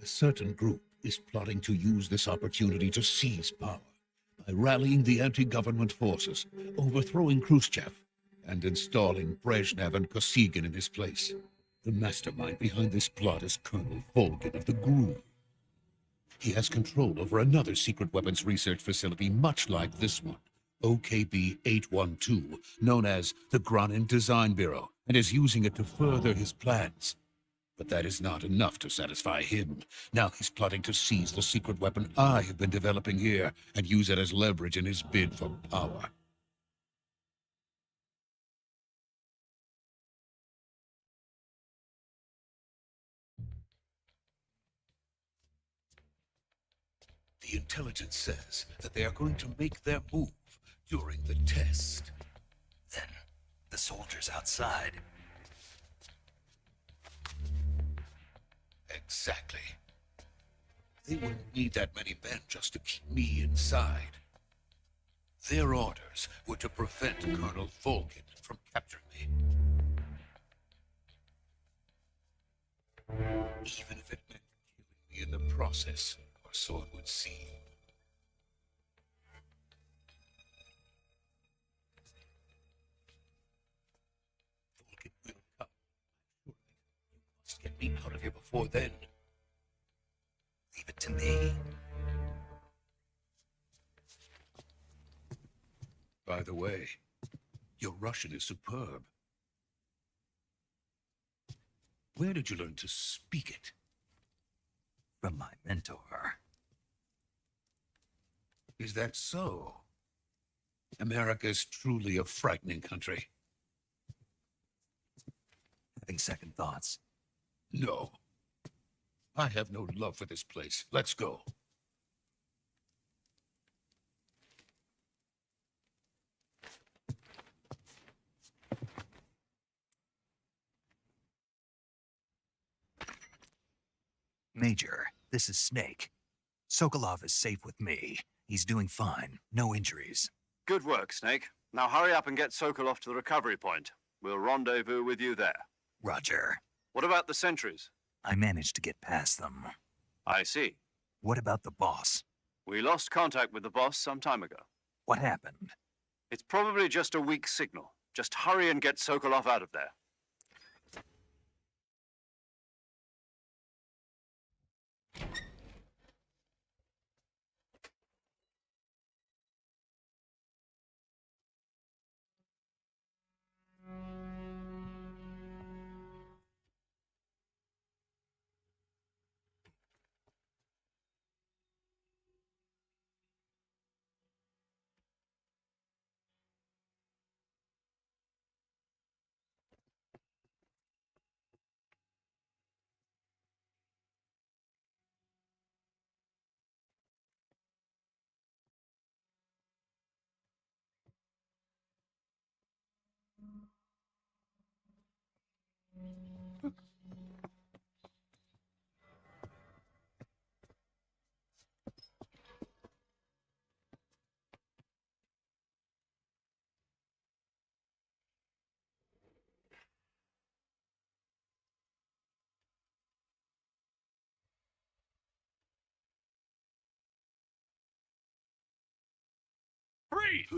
A certain group is plotting to use this opportunity to seize power by rallying the anti-government forces, overthrowing Khrushchev, and installing Brezhnev and Kosygin in his place. The mastermind behind this plot is Colonel Volgin of the GRU. He has control over another secret weapons research facility much like this one, OKB-812, known as the Granin Design Bureau, and is using it to further his plans. But that is not enough to satisfy him. Now he's plotting to seize the secret weapon I have been developing here and use it as leverage in his bid for power. The intelligence says that they are going to make their move during the test. Then, the soldiers outside. Exactly. They wouldn't need that many men just to keep me inside. Their orders were to prevent Colonel Volgin from capturing me. Even if it meant killing me in the process, or so it would seem. Volgin will come. I'm sure of it. You must get me out of here before then. Leave it to me. By the way, your Russian is superb. Where did you learn to speak it? From my mentor. Is that so? America is truly a frightening country. Having second thoughts. No. I have no love for this place. Let's go. Major, this is Snake. Sokolov is safe with me. He's doing fine. No injuries. Good work, Snake. Now hurry up and get Sokolov to the recovery point. We'll rendezvous with you there. Roger. What about the sentries? I managed to get past them. I see. What about the boss? We lost contact with the boss some time ago. What happened? It's probably just a weak signal. Just hurry and get Sokolov out of there. Wait!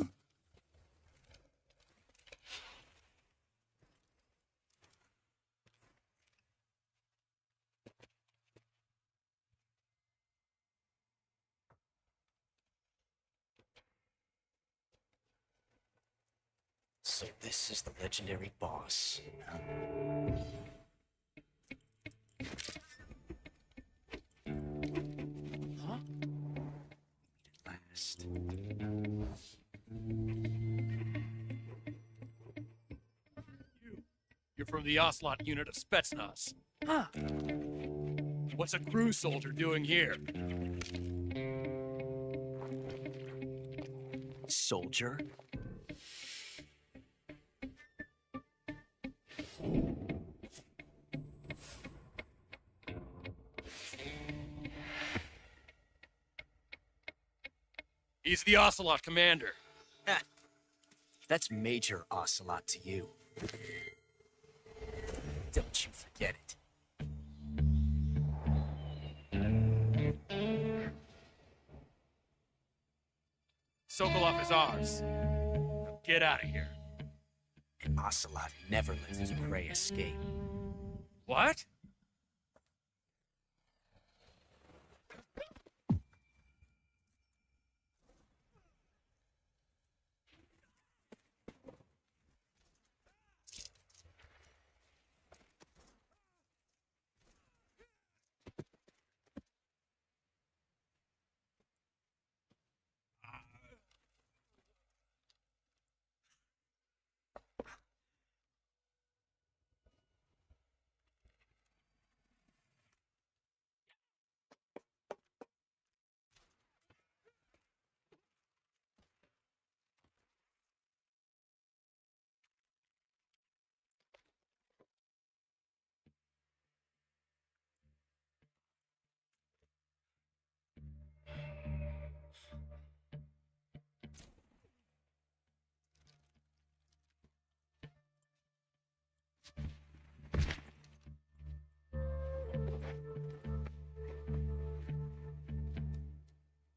So this is the legendary boss. Huh? Last. You're from the Ocelot unit of Spetsnaz. Huh. What's a crew soldier doing here? Soldier? He's the Ocelot commander. Ha! That's Major Ocelot to you. Don't you forget it. Sokolov is ours. Now get out of here. And Ocelot never lets his prey escape. What?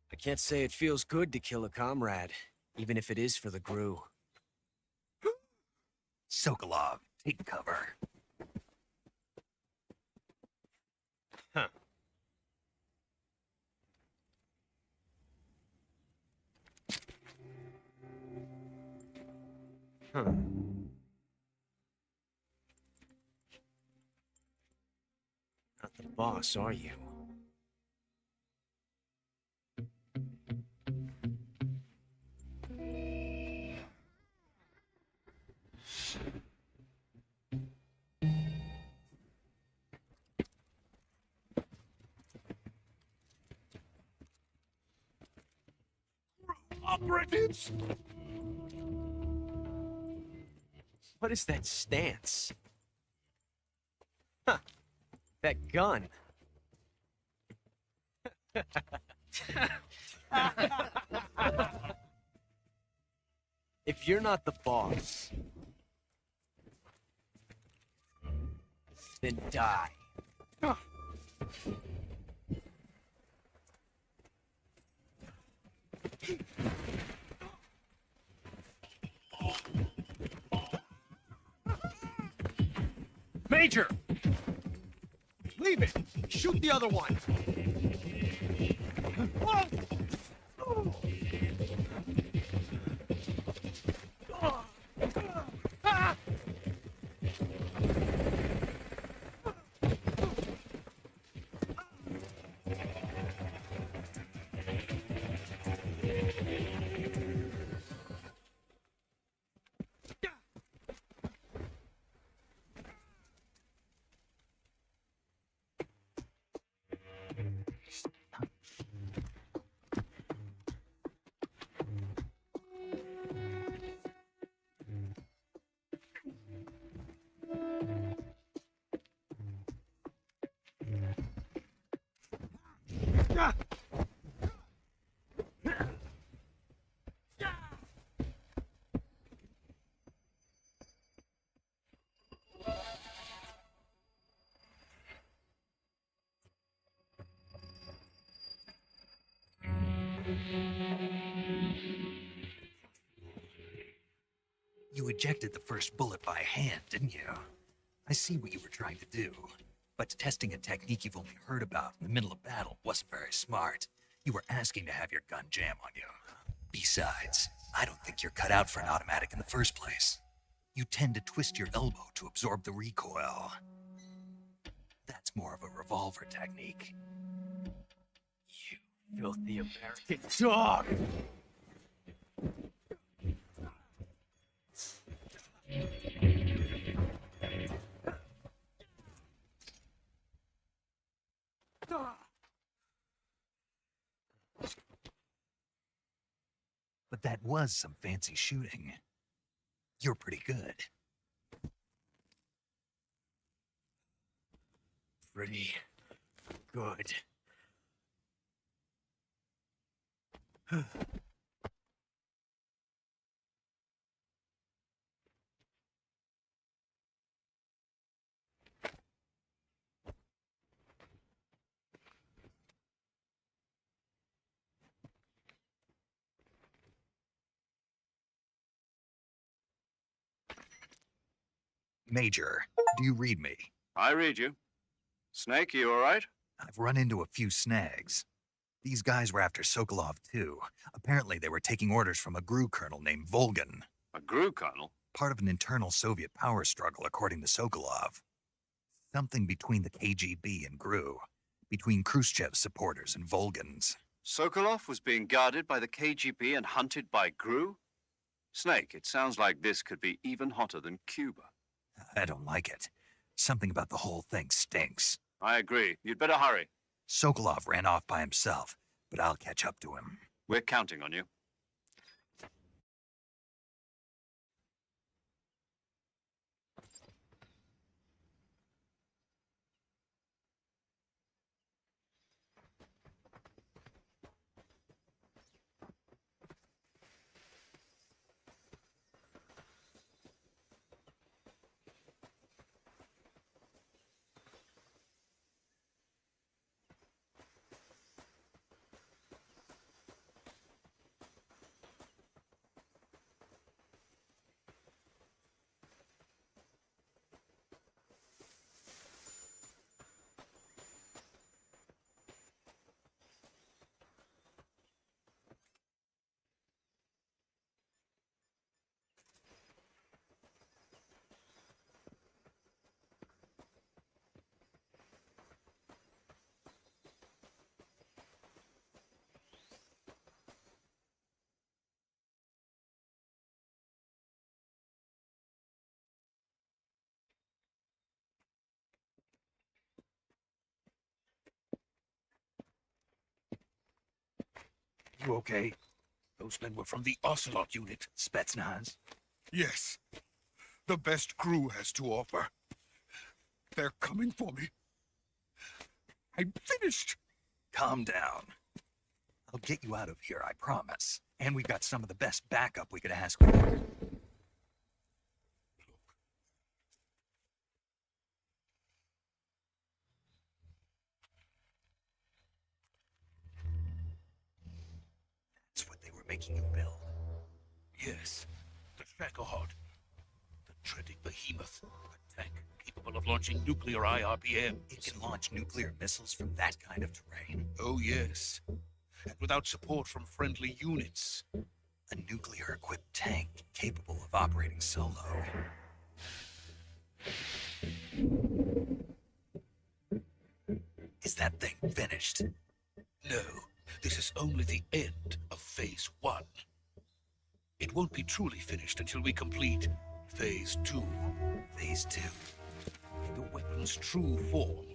I can't say it feels good to kill a comrade, even if it is for the GRU. Sokolov, take cover. Huh. Huh. Not the boss, are you? Operatives! What is that stance? Huh. That gun. If you're not the boss, then die. Major! Leave it! Shoot the other one! You ejected the first bullet by hand, didn't you? I see what you were trying to do. But testing a technique you've only heard about in the middle of battle wasn't very smart. You were asking to have your gun jam on you. Besides, I don't think you're cut out for an automatic in the first place. You tend to twist your elbow to absorb the recoil. That's more of a revolver technique. You filthy American dog! But that was some fancy shooting. You're pretty good. Pretty good. Major, do you read me? I read you. Snake, you all right? I've run into a few snags. These guys were after Sokolov, too. Apparently, they were taking orders from a GRU colonel named Volgan. A GRU colonel? Part of an internal Soviet power struggle, according to Sokolov. Something between the KGB and GRU. Between Khrushchev's supporters and Volgan's. Sokolov was being guarded by the KGB and hunted by GRU? Snake, it sounds like this could be even hotter than Cuba. I don't like it. Something about the whole thing stinks. I agree. You'd better hurry. Sokolov ran off by himself, but I'll catch up to him. We're counting on you. You okay? Those men were from the Ocelot unit. Spetsnaz? Yes. The best crew has to offer. They're coming for me. I'm finished. Calm down. I'll get you out of here, I promise. And we've got some of the best backup we could ask for. That's what they were making you build. Yes. The Shagohod. The treading behemoth. A tank capable of launching nuclear IRBM. It can launch nuclear missiles from that kind of terrain. Oh, yes. And without support from friendly units. A nuclear-equipped tank capable of operating solo. Is that thing finished? No, this is only the end of Phase 1. It won't be truly finished until we complete Phase 2. Phase 2. The weapon's true form.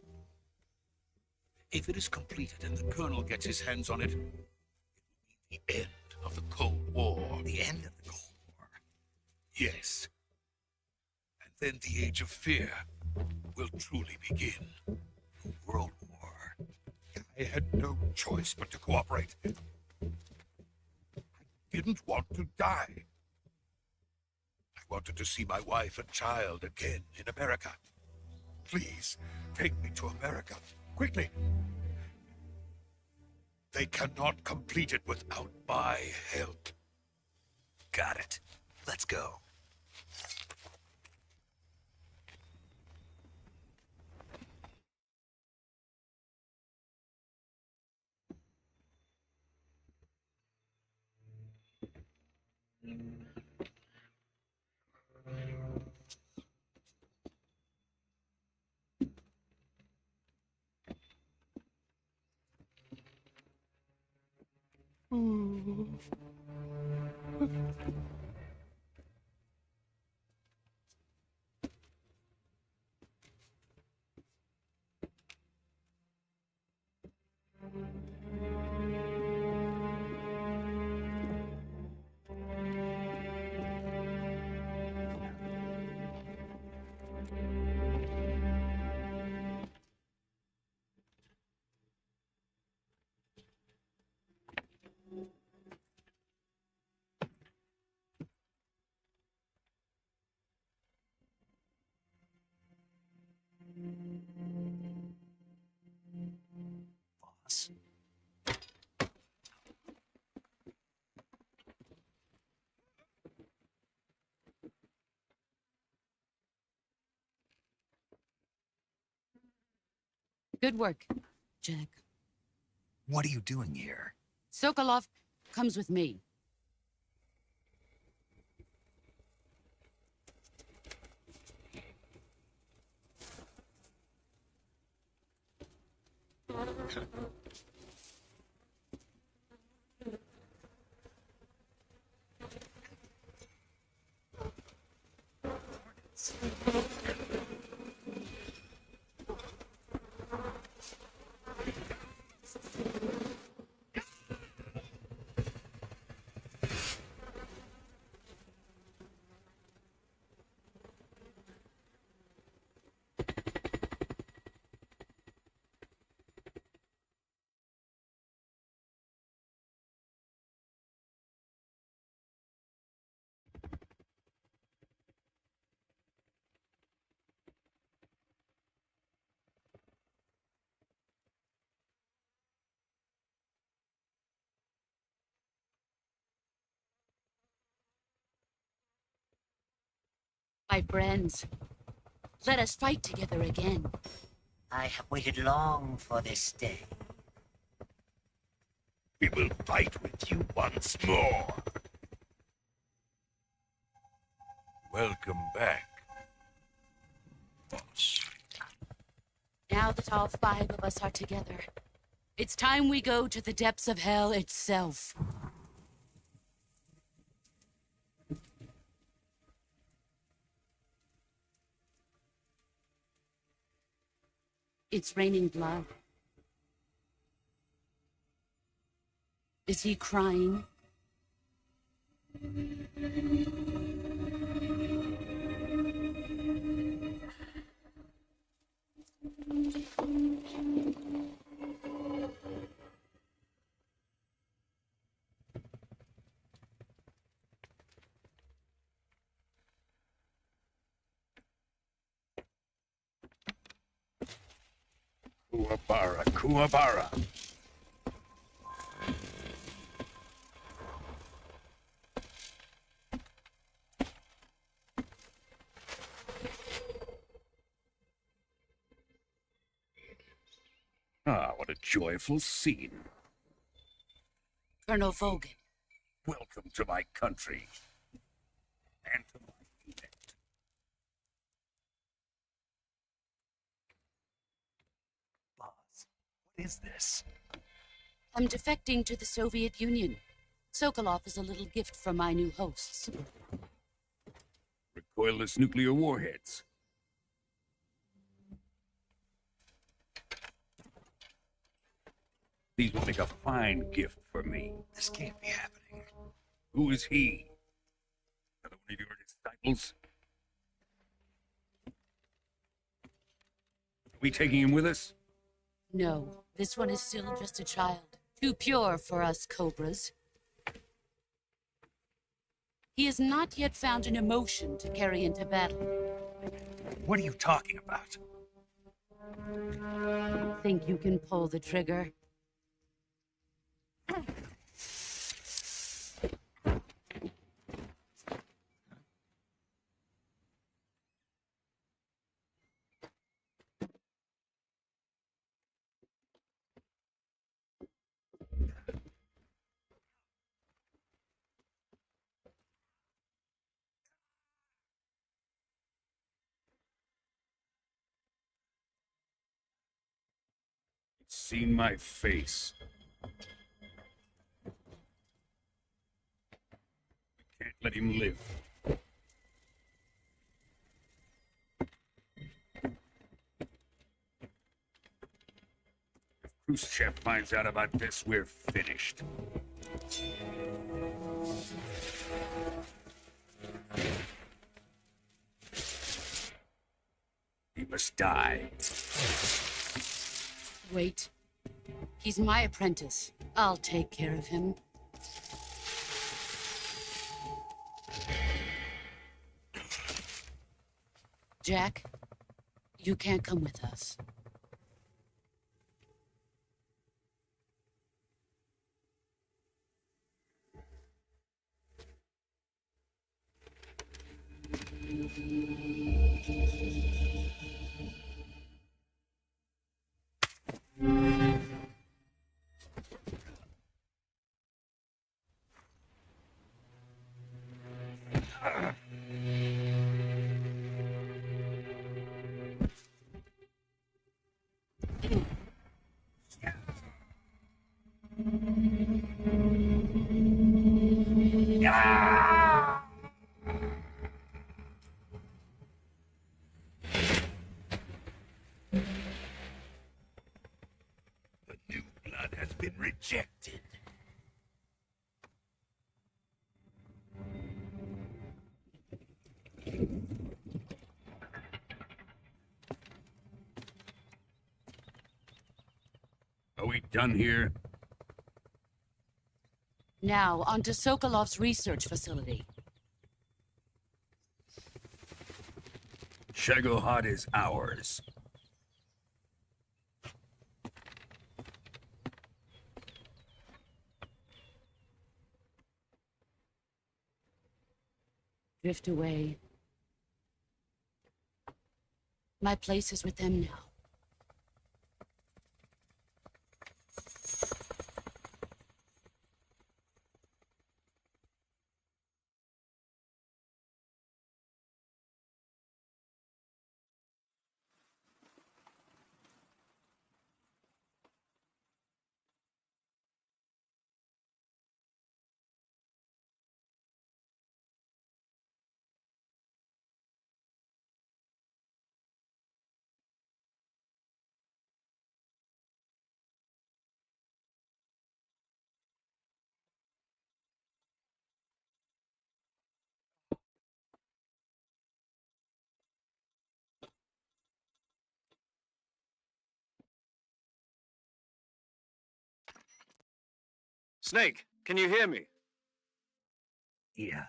If it is completed and the Colonel gets his hands on it, it will be the end of the Cold War. The end of the Cold War? Yes. And then the Age of Fear will truly begin. World War. I had no choice but to cooperate. I didn't want to die. I wanted to see my wife and child again in America. Please, take me to America. Quickly. They cannot complete it without my help. Got it. Let's go. Boss. Good work, Jack. What are you doing here? Sokolov comes with me. My friends, let us fight together again. I have waited long for this day. We will fight with you once more. Welcome back, boss. Now that all 5 of us are together, it's time we go to the depths of hell itself. It's raining blood. Is he crying? Kuwabara, Kuwabara. Ah, what a joyful scene. Colonel Vogan. Welcome to my country. And to my unit. Boss, what is this? I'm defecting to the Soviet Union. Sokolov is a little gift from my new hosts. Recoilless nuclear warheads. These will make a fine gift for me. This can't be happening. Who is he? Another one of your disciples? Are we taking him with us? No, this one is still just a child. Too pure for us Cobras. He has not yet found an emotion to carry into battle. What are you talking about? Think you can pull the trigger? Seen my face. Let him live. If Khrushchev finds out about this, we're finished. He must die. Wait. He's my apprentice. I'll take care of him. Jack, you can't come with us. The new blood has been rejected. Are we done here? Now, on to Sokolov's research facility. Shagohod is ours. Drift away. My place is with them now. Snake, can you hear me? Yeah.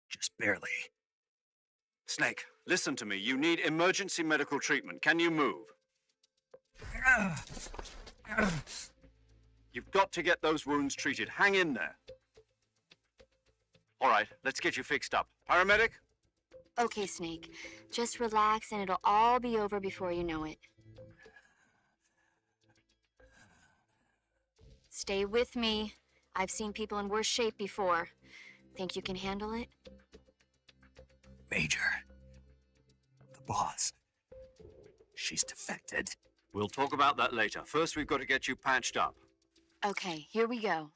Just barely. Snake, listen to me. You need emergency medical treatment. Can you move? You've got to get those wounds treated. Hang in there. All right, let's get you fixed up. Paramedic? Okay, Snake. Just relax and it'll all be over before you know it. Stay with me. I've seen people in worse shape before. Think you can handle it? Major. The boss. She's defected. We'll talk about that later. First, we've got to get you patched up. Okay, here we go.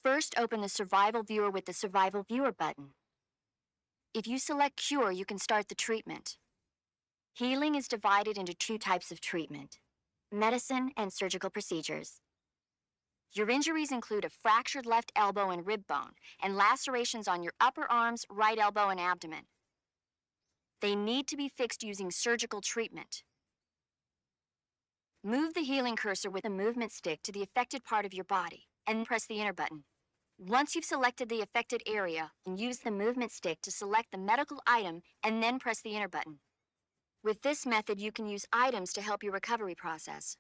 First, open the Survival Viewer with the Survival Viewer button. If you select Cure, you can start the treatment. Healing is divided into two types of treatment: medicine and surgical procedures. Your injuries include a fractured left elbow and rib bone, and lacerations on your upper arms, right elbow, and abdomen. They need to be fixed using surgical treatment. Move the healing cursor with the movement stick to the affected part of your body, and press the enter button. Once you've selected the affected area, use the movement stick to select the medical item, and then press the enter button. With this method, you can use items to help your recovery process.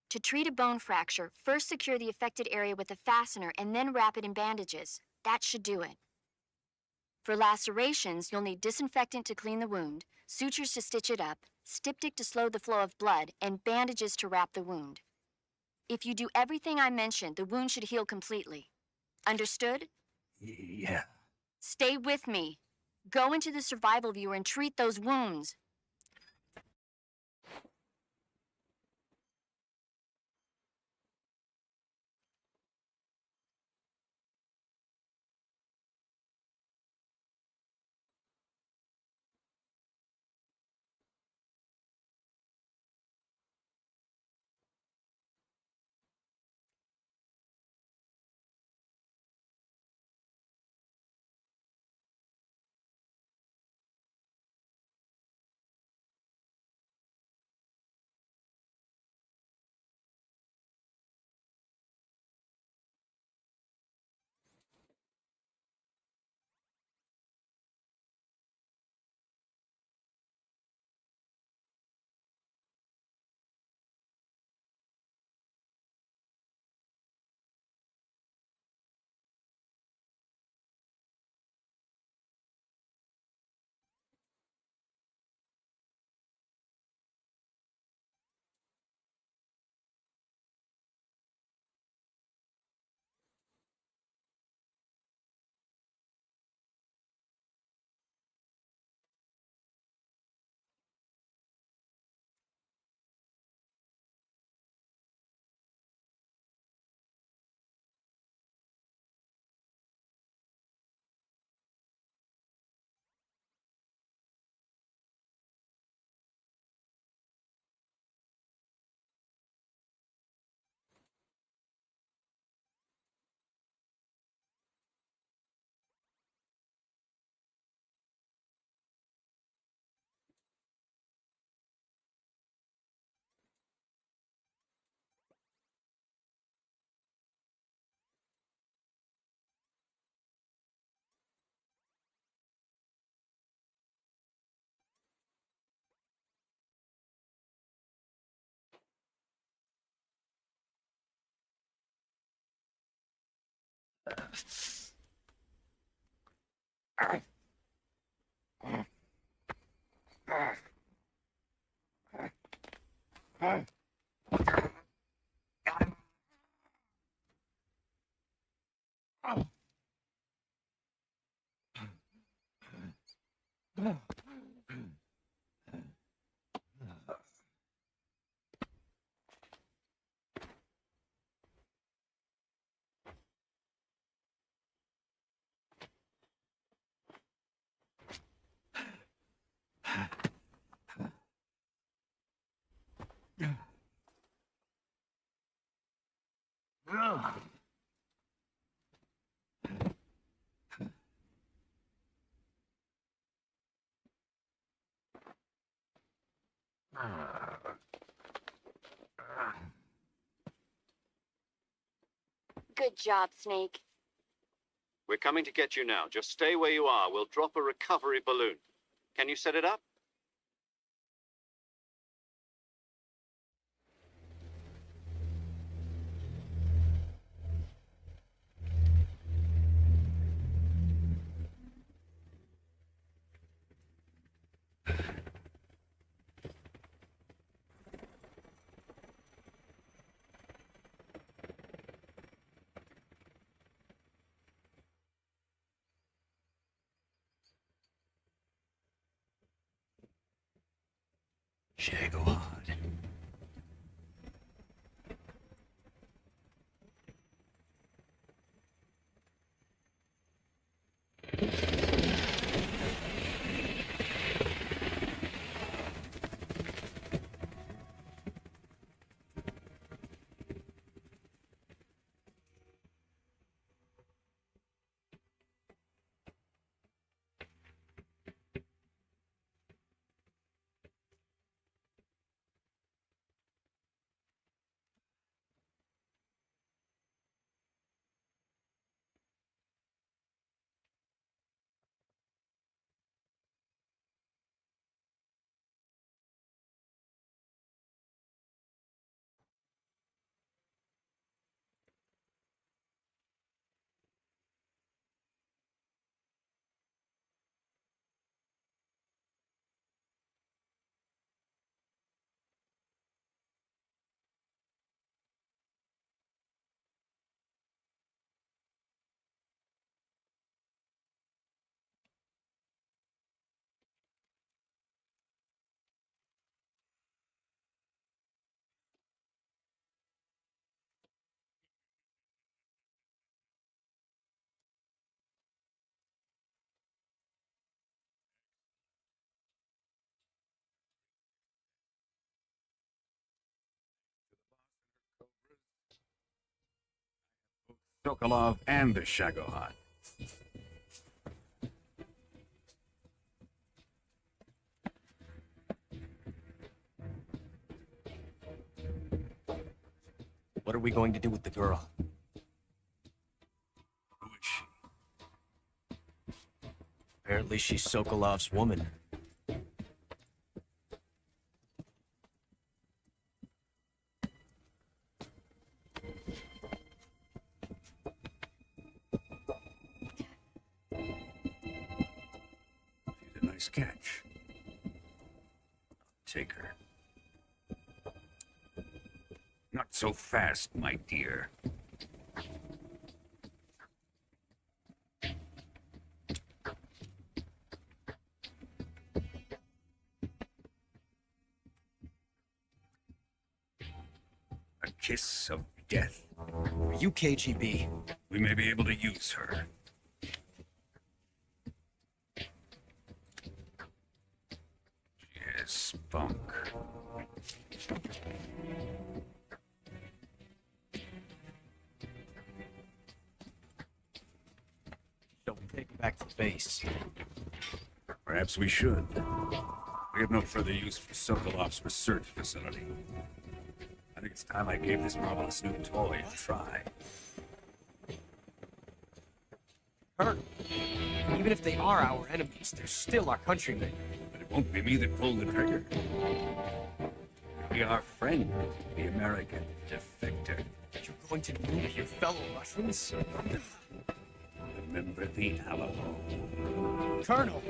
To treat a bone fracture, first secure the affected area with a fastener and then wrap it in bandages. That should do it. For lacerations, you'll need disinfectant to clean the wound, sutures to stitch it up, styptic to slow the flow of blood, and bandages to wrap the wound. If you do everything I mentioned, the wound should heal completely. Understood? Yeah. Stay with me. Go into the Survival Viewer and treat those wounds. Good job, Snake. We're coming to get you now. Just stay where you are. We'll drop a recovery balloon. Can you set it up? Shagohod. Sokolov and the Shagohod. What are we going to do with the girl? Who is she? Apparently she's Sokolov's woman. She's a nice catch. I'll take her. Not so fast, my dear. A kiss of death. Are you KGB? We may be able to use her. She has spunk. Don't take her back to base. Perhaps we should. We have no further use for Sokolov's research facility. I think it's time I gave this marvelous new toy a try. Kurt, even if they are our enemies, they're still our countrymen. But it won't be me that pulled the trigger. It'll be our friend, the American defector. You're going to nuke your fellow Russians? remember the Alamo. Colonel!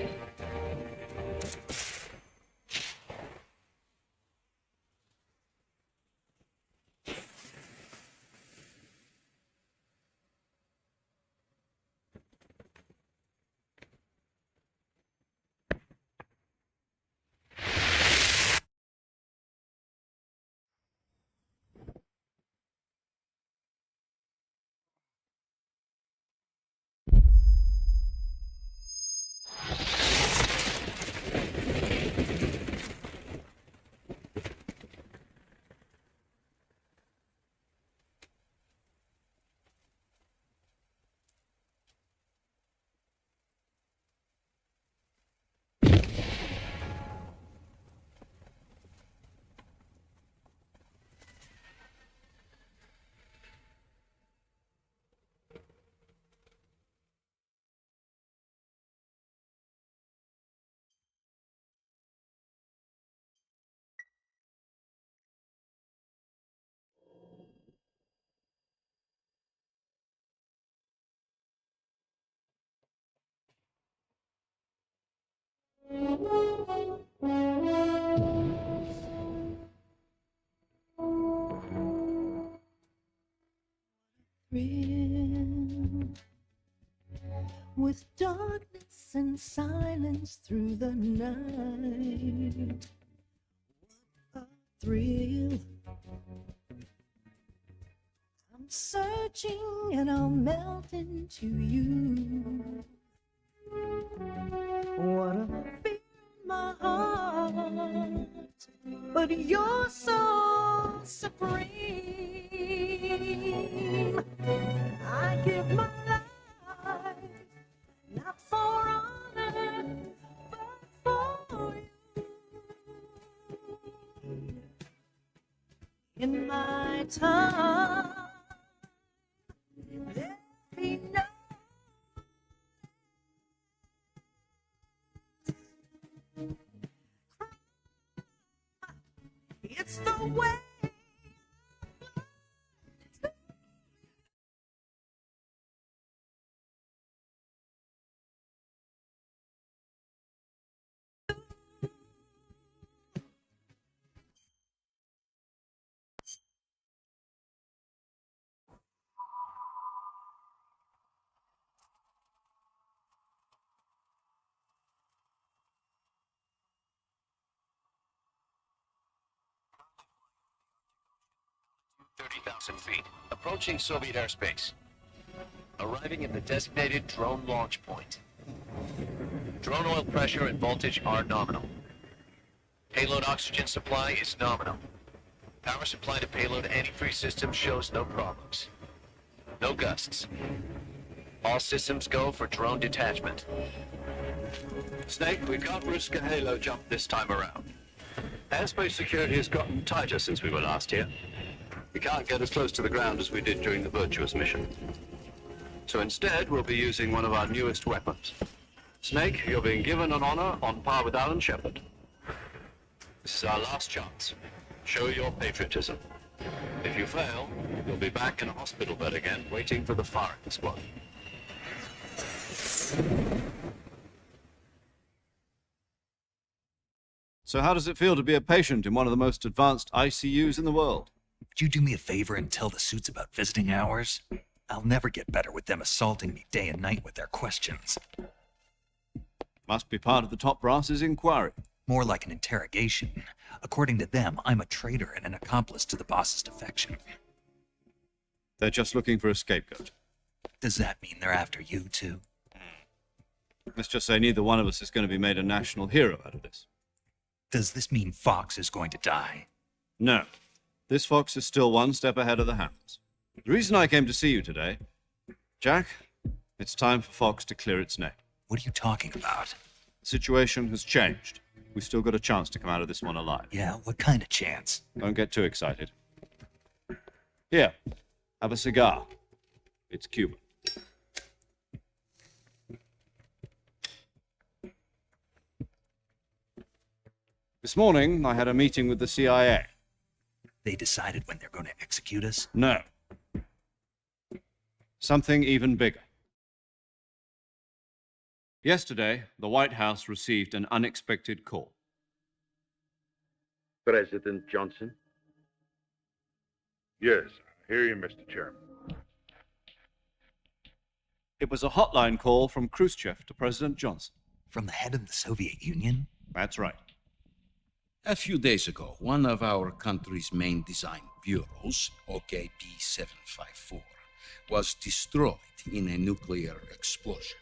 With darkness and silence through the night, what a thrill. I'm searching and I'll melt into you. What a fear in my heart, but you're so supreme. I give my life not for honor, but for you. In my time, there'll be no it's the way. Feet, approaching Soviet airspace. Arriving at the designated drone launch point. Drone oil pressure and voltage are nominal. Payload oxygen supply is nominal. Power supply to payload antifreeze system shows no problems. No gusts. All systems go for drone detachment. Snake, we can't risk a halo jump this time around. Airspace security has gotten tighter since we were last here. We can't get as close to the ground as we did during the Virtuous mission. So instead, we'll be using one of our newest weapons. Snake, you're being given an honor on par with Alan Shepard. This is our last chance. Show your patriotism. If you fail, you'll be back in a hospital bed again, waiting for the firing squad. So how does it feel to be a patient in one of the most advanced ICUs in the world? Would you do me a favor and tell the suits about visiting hours? I'll never get better with them assaulting me day and night with their questions. Must be part of the top brass's inquiry. More like an interrogation. According to them, I'm a traitor and an accomplice to the boss's defection. They're just looking for a scapegoat. Does that mean they're after you, too? Let's just say neither one of us is going to be made a national hero out of this. Does this mean Fox is going to die? No. This fox is still one step ahead of the hounds. The reason I came to see you today, Jack, it's time for Fox to clear its name. What are you talking about? The situation has changed. We've still got a chance to come out of this one alive. Yeah, what kind of chance? Don't get too excited. Here, have a cigar. It's Cuban. This morning, I had a meeting with the CIA. They decided when they're going to execute us? No. Something even bigger. Yesterday, the White House received an unexpected call. President Johnson? Yes, I hear you, Mr. Chairman. It was a hotline call from Khrushchev to President Johnson. From the head of the Soviet Union? That's right. A few days ago, one of our country's main design bureaus, OKB 754, was destroyed in a nuclear explosion.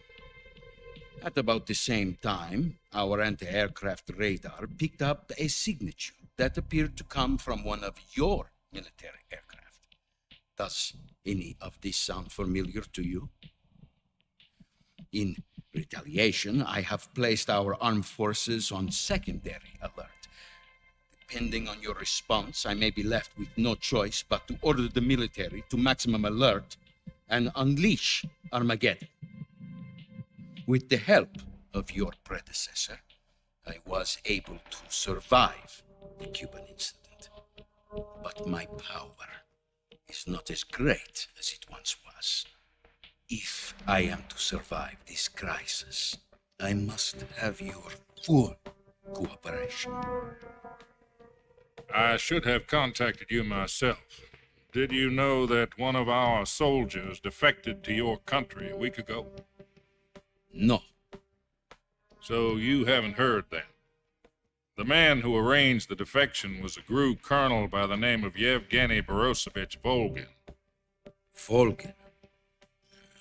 At about the same time, our anti-aircraft radar picked up a signature that appeared to come from one of your military aircraft. Does any of this sound familiar to you? In retaliation, I have placed our armed forces on secondary alert. Depending on your response, I may be left with no choice but to order the military to maximum alert and unleash Armageddon. With the help of your predecessor, I was able to survive the Cuban incident. But my power is not as great as it once was. If I am to survive this crisis, I must have your full cooperation. I should have contacted you myself. Did you know that one of our soldiers defected to your country a week ago? No. So you haven't heard then. The man who arranged the defection was a GRU colonel by the name of Yevgeny Borosovich Volgin. Volgin?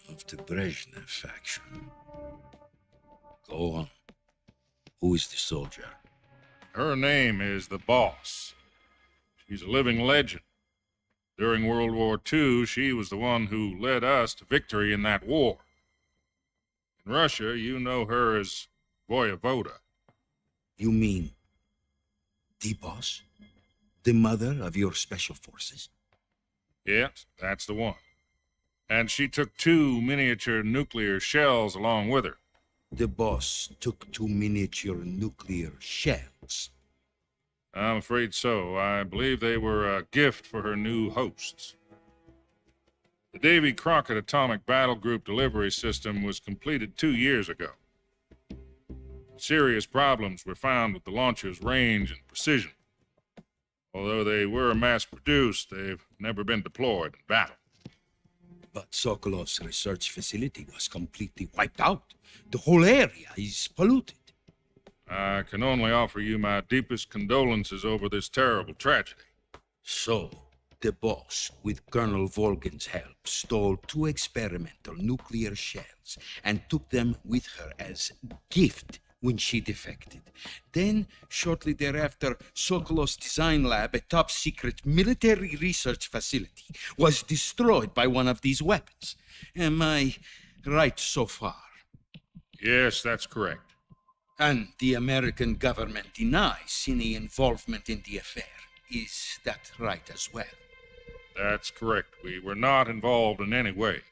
Of the Brezhnev faction. Go on. Who is the soldier? Her name is the Boss. She's a living legend. During World War II, she was the one who led us to victory in that war. In Russia, you know her as Voyevoda. You mean the Boss? The mother of your special forces? Yes, that's the one. And she took 2 miniature nuclear shells along with her. The Boss took 2 miniature nuclear shells. I'm afraid so. I believe they were a gift for her new hosts. The Davy Crockett Atomic Battle Group delivery system was completed 2 years ago. Serious problems were found with the launcher's range and precision. Although they were mass-produced, they've never been deployed in battle. But Sokolov's research facility was completely wiped out. The whole area is polluted. I can only offer you my deepest condolences over this terrible tragedy. So, the Boss, with Colonel Volgin's help, stole 2 experimental nuclear shells and took them with her as gift when she defected. Then, shortly thereafter, Sokolov's design lab, a top-secret military research facility, was destroyed by one of these weapons. Am I right so far? Yes, that's correct. And the American government denies any involvement in the affair. Is that right as well? That's correct. We were not involved in any way.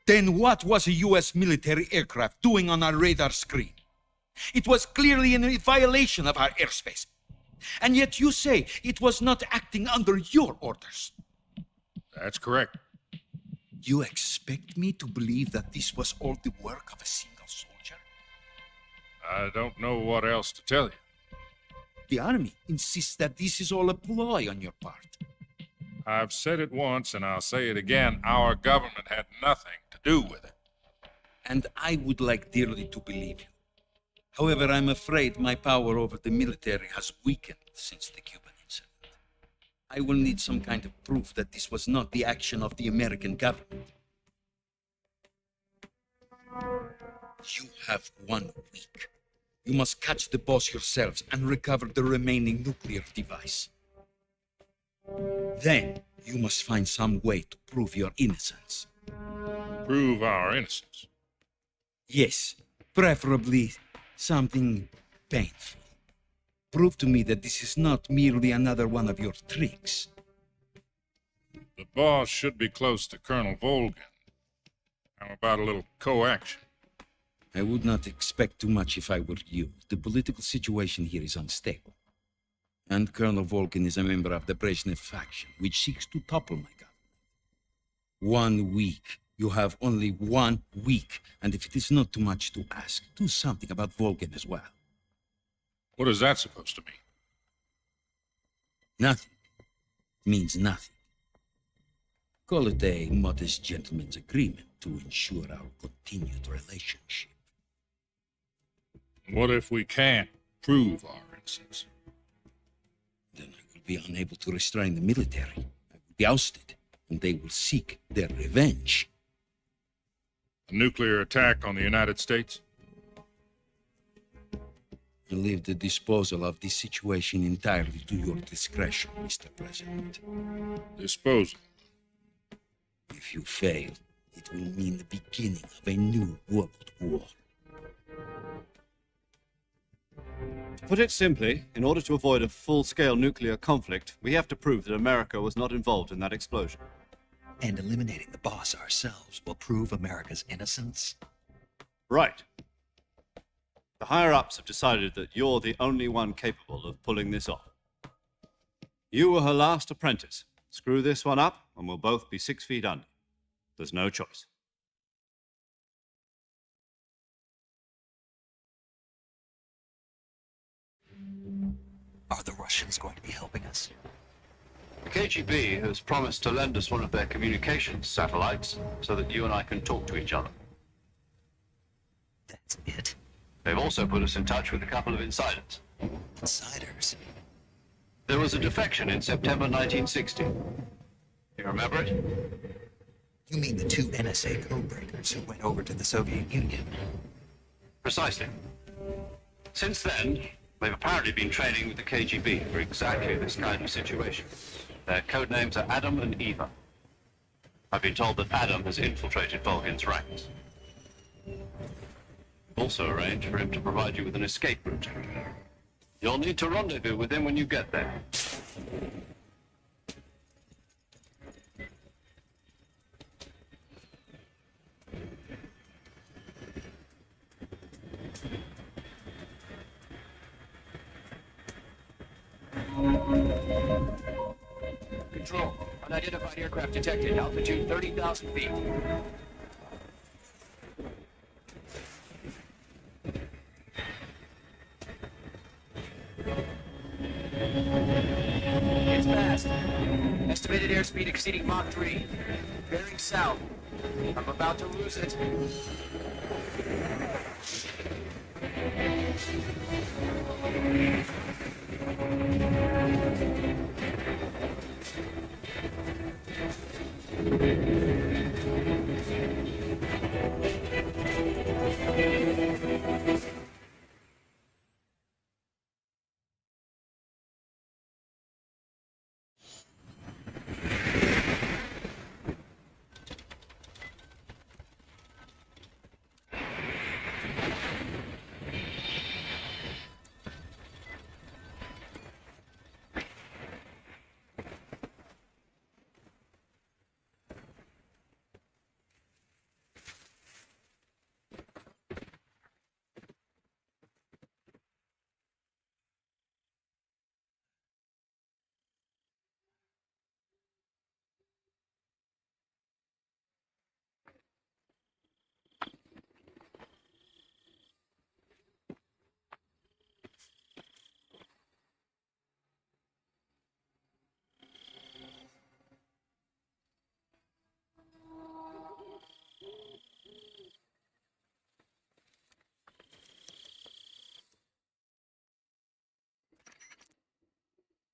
Then what was a U.S. military aircraft doing on our radar screen? It was clearly in violation of our airspace. And yet you say it was not acting under your orders. That's correct. You expect me to believe that this was all the work of a single soldier? I don't know what else to tell you. The Army insists that this is all a ploy on your part. I've said it once, and I'll say it again. Our government had nothing to do with it. And I would like dearly to believe you. However, I'm afraid my power over the military has weakened since the Cuban incident. I will need some kind of proof that this was not the action of the American government. You have 1 week. You must catch the Boss yourselves and recover the remaining nuclear device. Then, you must find some way to prove your innocence. Prove our innocence? Yes, preferably something painful. Prove to me that this is not merely another one of your tricks. The Boss should be close to Colonel Volgin. How about a little co-action? I would not expect too much if I were you. The political situation here is unstable. And Colonel Volgin is a member of the Brezhnev faction, which seeks to topple my government. 1 week You have only 1 week, and if it is not too much to ask, do something about Volgin as well. What is that supposed to mean? Nothing. Means nothing. Call it a modest gentleman's agreement to ensure our continued relationship. What if we can't prove our innocence? Then I will be unable to restrain the military. I will be ousted, and they will seek their revenge. A nuclear attack on the United States? I leave the disposal of this situation entirely to your discretion, Mr. President. Disposal? If you fail, it will mean the beginning of a new world war. To put it simply, in order to avoid a full-scale nuclear conflict, we have to prove that America was not involved in that explosion. And eliminating the boss ourselves will prove America's innocence? Right. The higher-ups have decided that you're the only one capable of pulling this off. You were her last apprentice. Screw this one up, and we'll both be 6 feet under. There's no choice. Are the Russians going to be helping us? The KGB has promised to lend us one of their communications satellites so that you and I can talk to each other. That's it? They've also put us in touch with a couple of insiders. Insiders? There was a defection in September 1960. You remember it? You mean the 2 NSA codebreakers who went over to the Soviet Union? Precisely. Since then, they've apparently been training with the KGB for exactly this kind of situation. Their code names are Adam and Eva. I've been told that Adam has infiltrated Volgin's ranks. Also arranged for him to provide you with an escape route. You'll need to rendezvous with him when you get there. Control. Unidentified aircraft detected. Altitude 30,000 feet. It's fast. Estimated airspeed exceeding Mach 3. Bearing south. I'm about to lose it.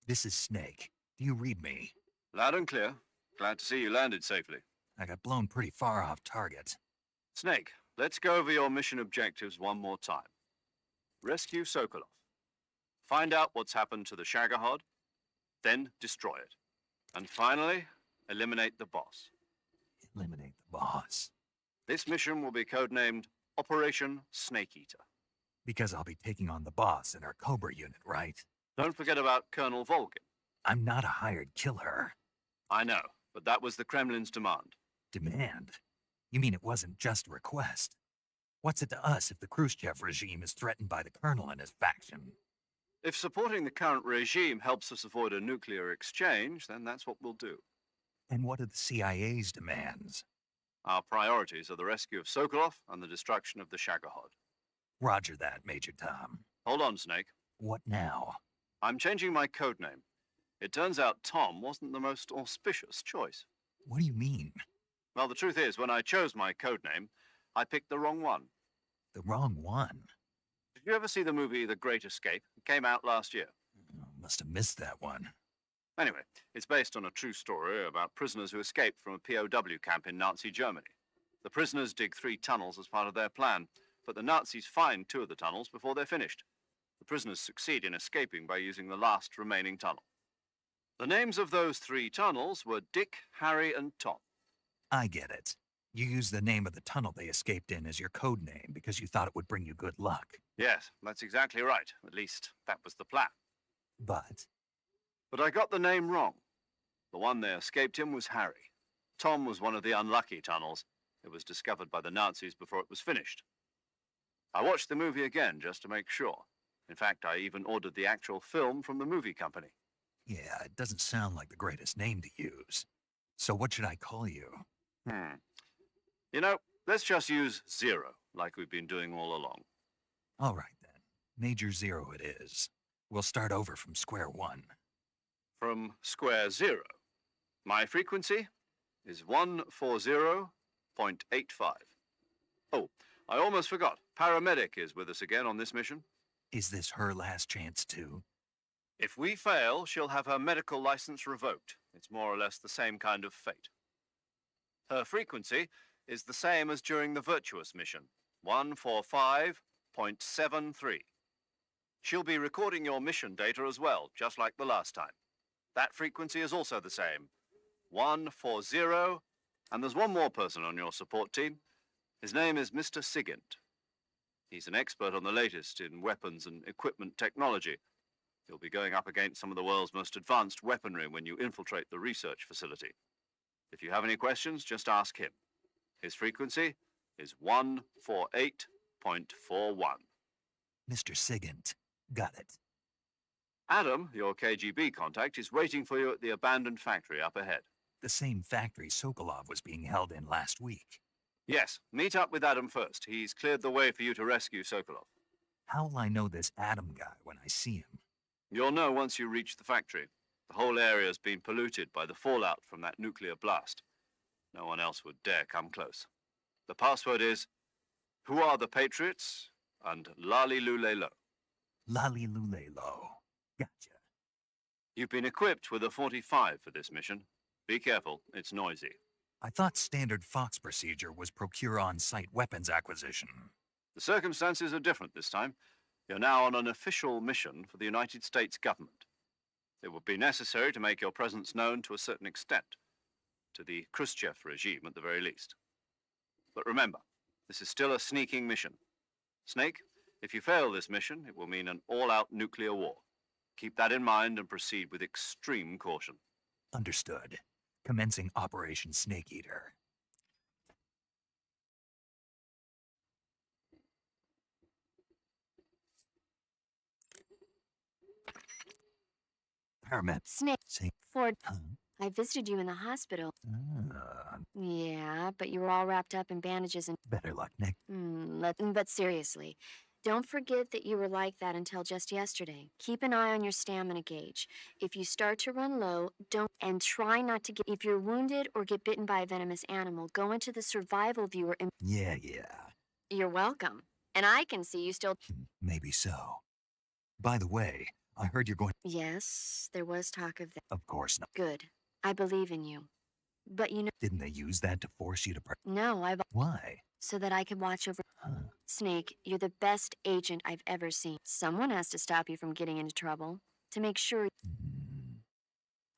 This is Snake. Do you read me? Loud and clear. Glad to see you landed safely. I got blown pretty far off target. Snake, let's go over your mission objectives one more time. Rescue Sokolov. Find out what's happened to the Shagohod, then destroy it. And finally, eliminate the boss. Eliminate the boss? This mission will be codenamed Operation Snake Eater. Because I'll be taking on the boss in our Cobra unit, right? Don't forget about Colonel Volgin. I'm not a hired killer. I know, but that was the Kremlin's demand. Demand? You mean it wasn't just a request? What's it to us if the Khrushchev regime is threatened by the Colonel and his faction? If supporting the current regime helps us avoid a nuclear exchange, then that's what we'll do. And what are the CIA's demands? Our priorities are the rescue of Sokolov and the destruction of the Shagohod. Roger that, Major Tom. Hold on, Snake. What now? I'm changing my code name. It turns out Tom wasn't the most auspicious choice. What do you mean? Well, the truth is, when I chose my code name, I picked the wrong one. The wrong one? Did you ever see the movie The Great Escape? It came out last year. Must have missed that one. Anyway, it's based on a true story about prisoners who escaped from a POW camp in Nazi Germany. The prisoners dig 3 tunnels as part of their plan, but the Nazis find 2 of the tunnels before they're finished. The prisoners succeed in escaping by using the last remaining tunnel. The names of those 3 tunnels were Dick, Harry, and Tom. I get it. You used the name of the tunnel they escaped in as your code name because you thought it would bring you good luck. Yes, that's exactly right. At least, that was the plan. But But I got the name wrong. The one they escaped in was Harry. Tom was one of the unlucky tunnels. It was discovered by the Nazis before it was finished. I watched the movie again just to make sure. In fact, I even ordered the actual film from the movie company. yeah, it doesn't sound like the greatest name to use. So what should I call you? You know, let's just use Zero, like we've been doing all along. All right, then. Major Zero it is. We'll start over from square one. From square 0. My frequency is 140.85. Oh, I almost forgot. Paramedic is with us again on this mission. Is this her last chance, too? If we fail, she'll have her medical license revoked. It's more or less the same kind of fate. Her frequency is the same as during the Virtuous mission, 145.73. She'll be recording your mission data as well, just like the last time. That frequency is also the same, 140, and there's one more person on your support team. His name is Mr. Sigint. He's an expert on the latest in weapons and equipment technology. You'll be going up against some of the world's most advanced weaponry when you infiltrate the research facility. If you have any questions, just ask him. His frequency is 148.41. Mr. Sigint. Got it. Adam, your KGB contact, is waiting for you at the abandoned factory up ahead. The same factory Sokolov was being held in last week. Yes, meet up with Adam first. He's cleared the way for you to rescue Sokolov. How'll I know this Adam guy when I see him? You'll know once you reach the factory. The whole area's been polluted by the fallout from that nuclear blast. No one else would dare come close. The password is, "Who are the Patriots?" and Lali Lule Lo. Lali Lule Lo. Gotcha. You've been equipped with a 45 for this mission. Be careful, it's noisy. I thought standard Fox procedure was procure on-site weapons acquisition. The circumstances are different this time. You're now on an official mission for the United States government. It would be necessary to make your presence known to a certain extent, to the Khrushchev regime at the very least. But remember, this is still a sneaking mission. Snake, if you fail this mission, it will mean an all-out nuclear war. Keep that in mind and proceed with extreme caution. Understood. Commencing Operation Snake Eater. Paramedic. Snake. Ford. I visited you in the hospital. Yeah, but you were all wrapped up in bandages and... Better luck, Nick. But seriously, don't forget that you were like that until just yesterday. Keep an eye on your stamina gauge. If you start to run low, don't... And try not to get... If you're wounded or get bitten by a venomous animal, go into the survival viewer and... Yeah. You're welcome. And I can see you still... Maybe so. By the way, I heard you're going... Yes, there was talk of that. Of course not. Good. I believe in you. But you know... Didn't they use that to force you to... No, I've... Why? So that I could watch over... Snake, you're the best agent I've ever seen. Someone has to stop you from getting into trouble. To make sure...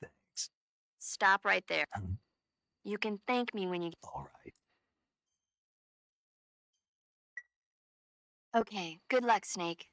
Thanks. Stop right there. You can thank me when you... All right. Okay, good luck, Snake.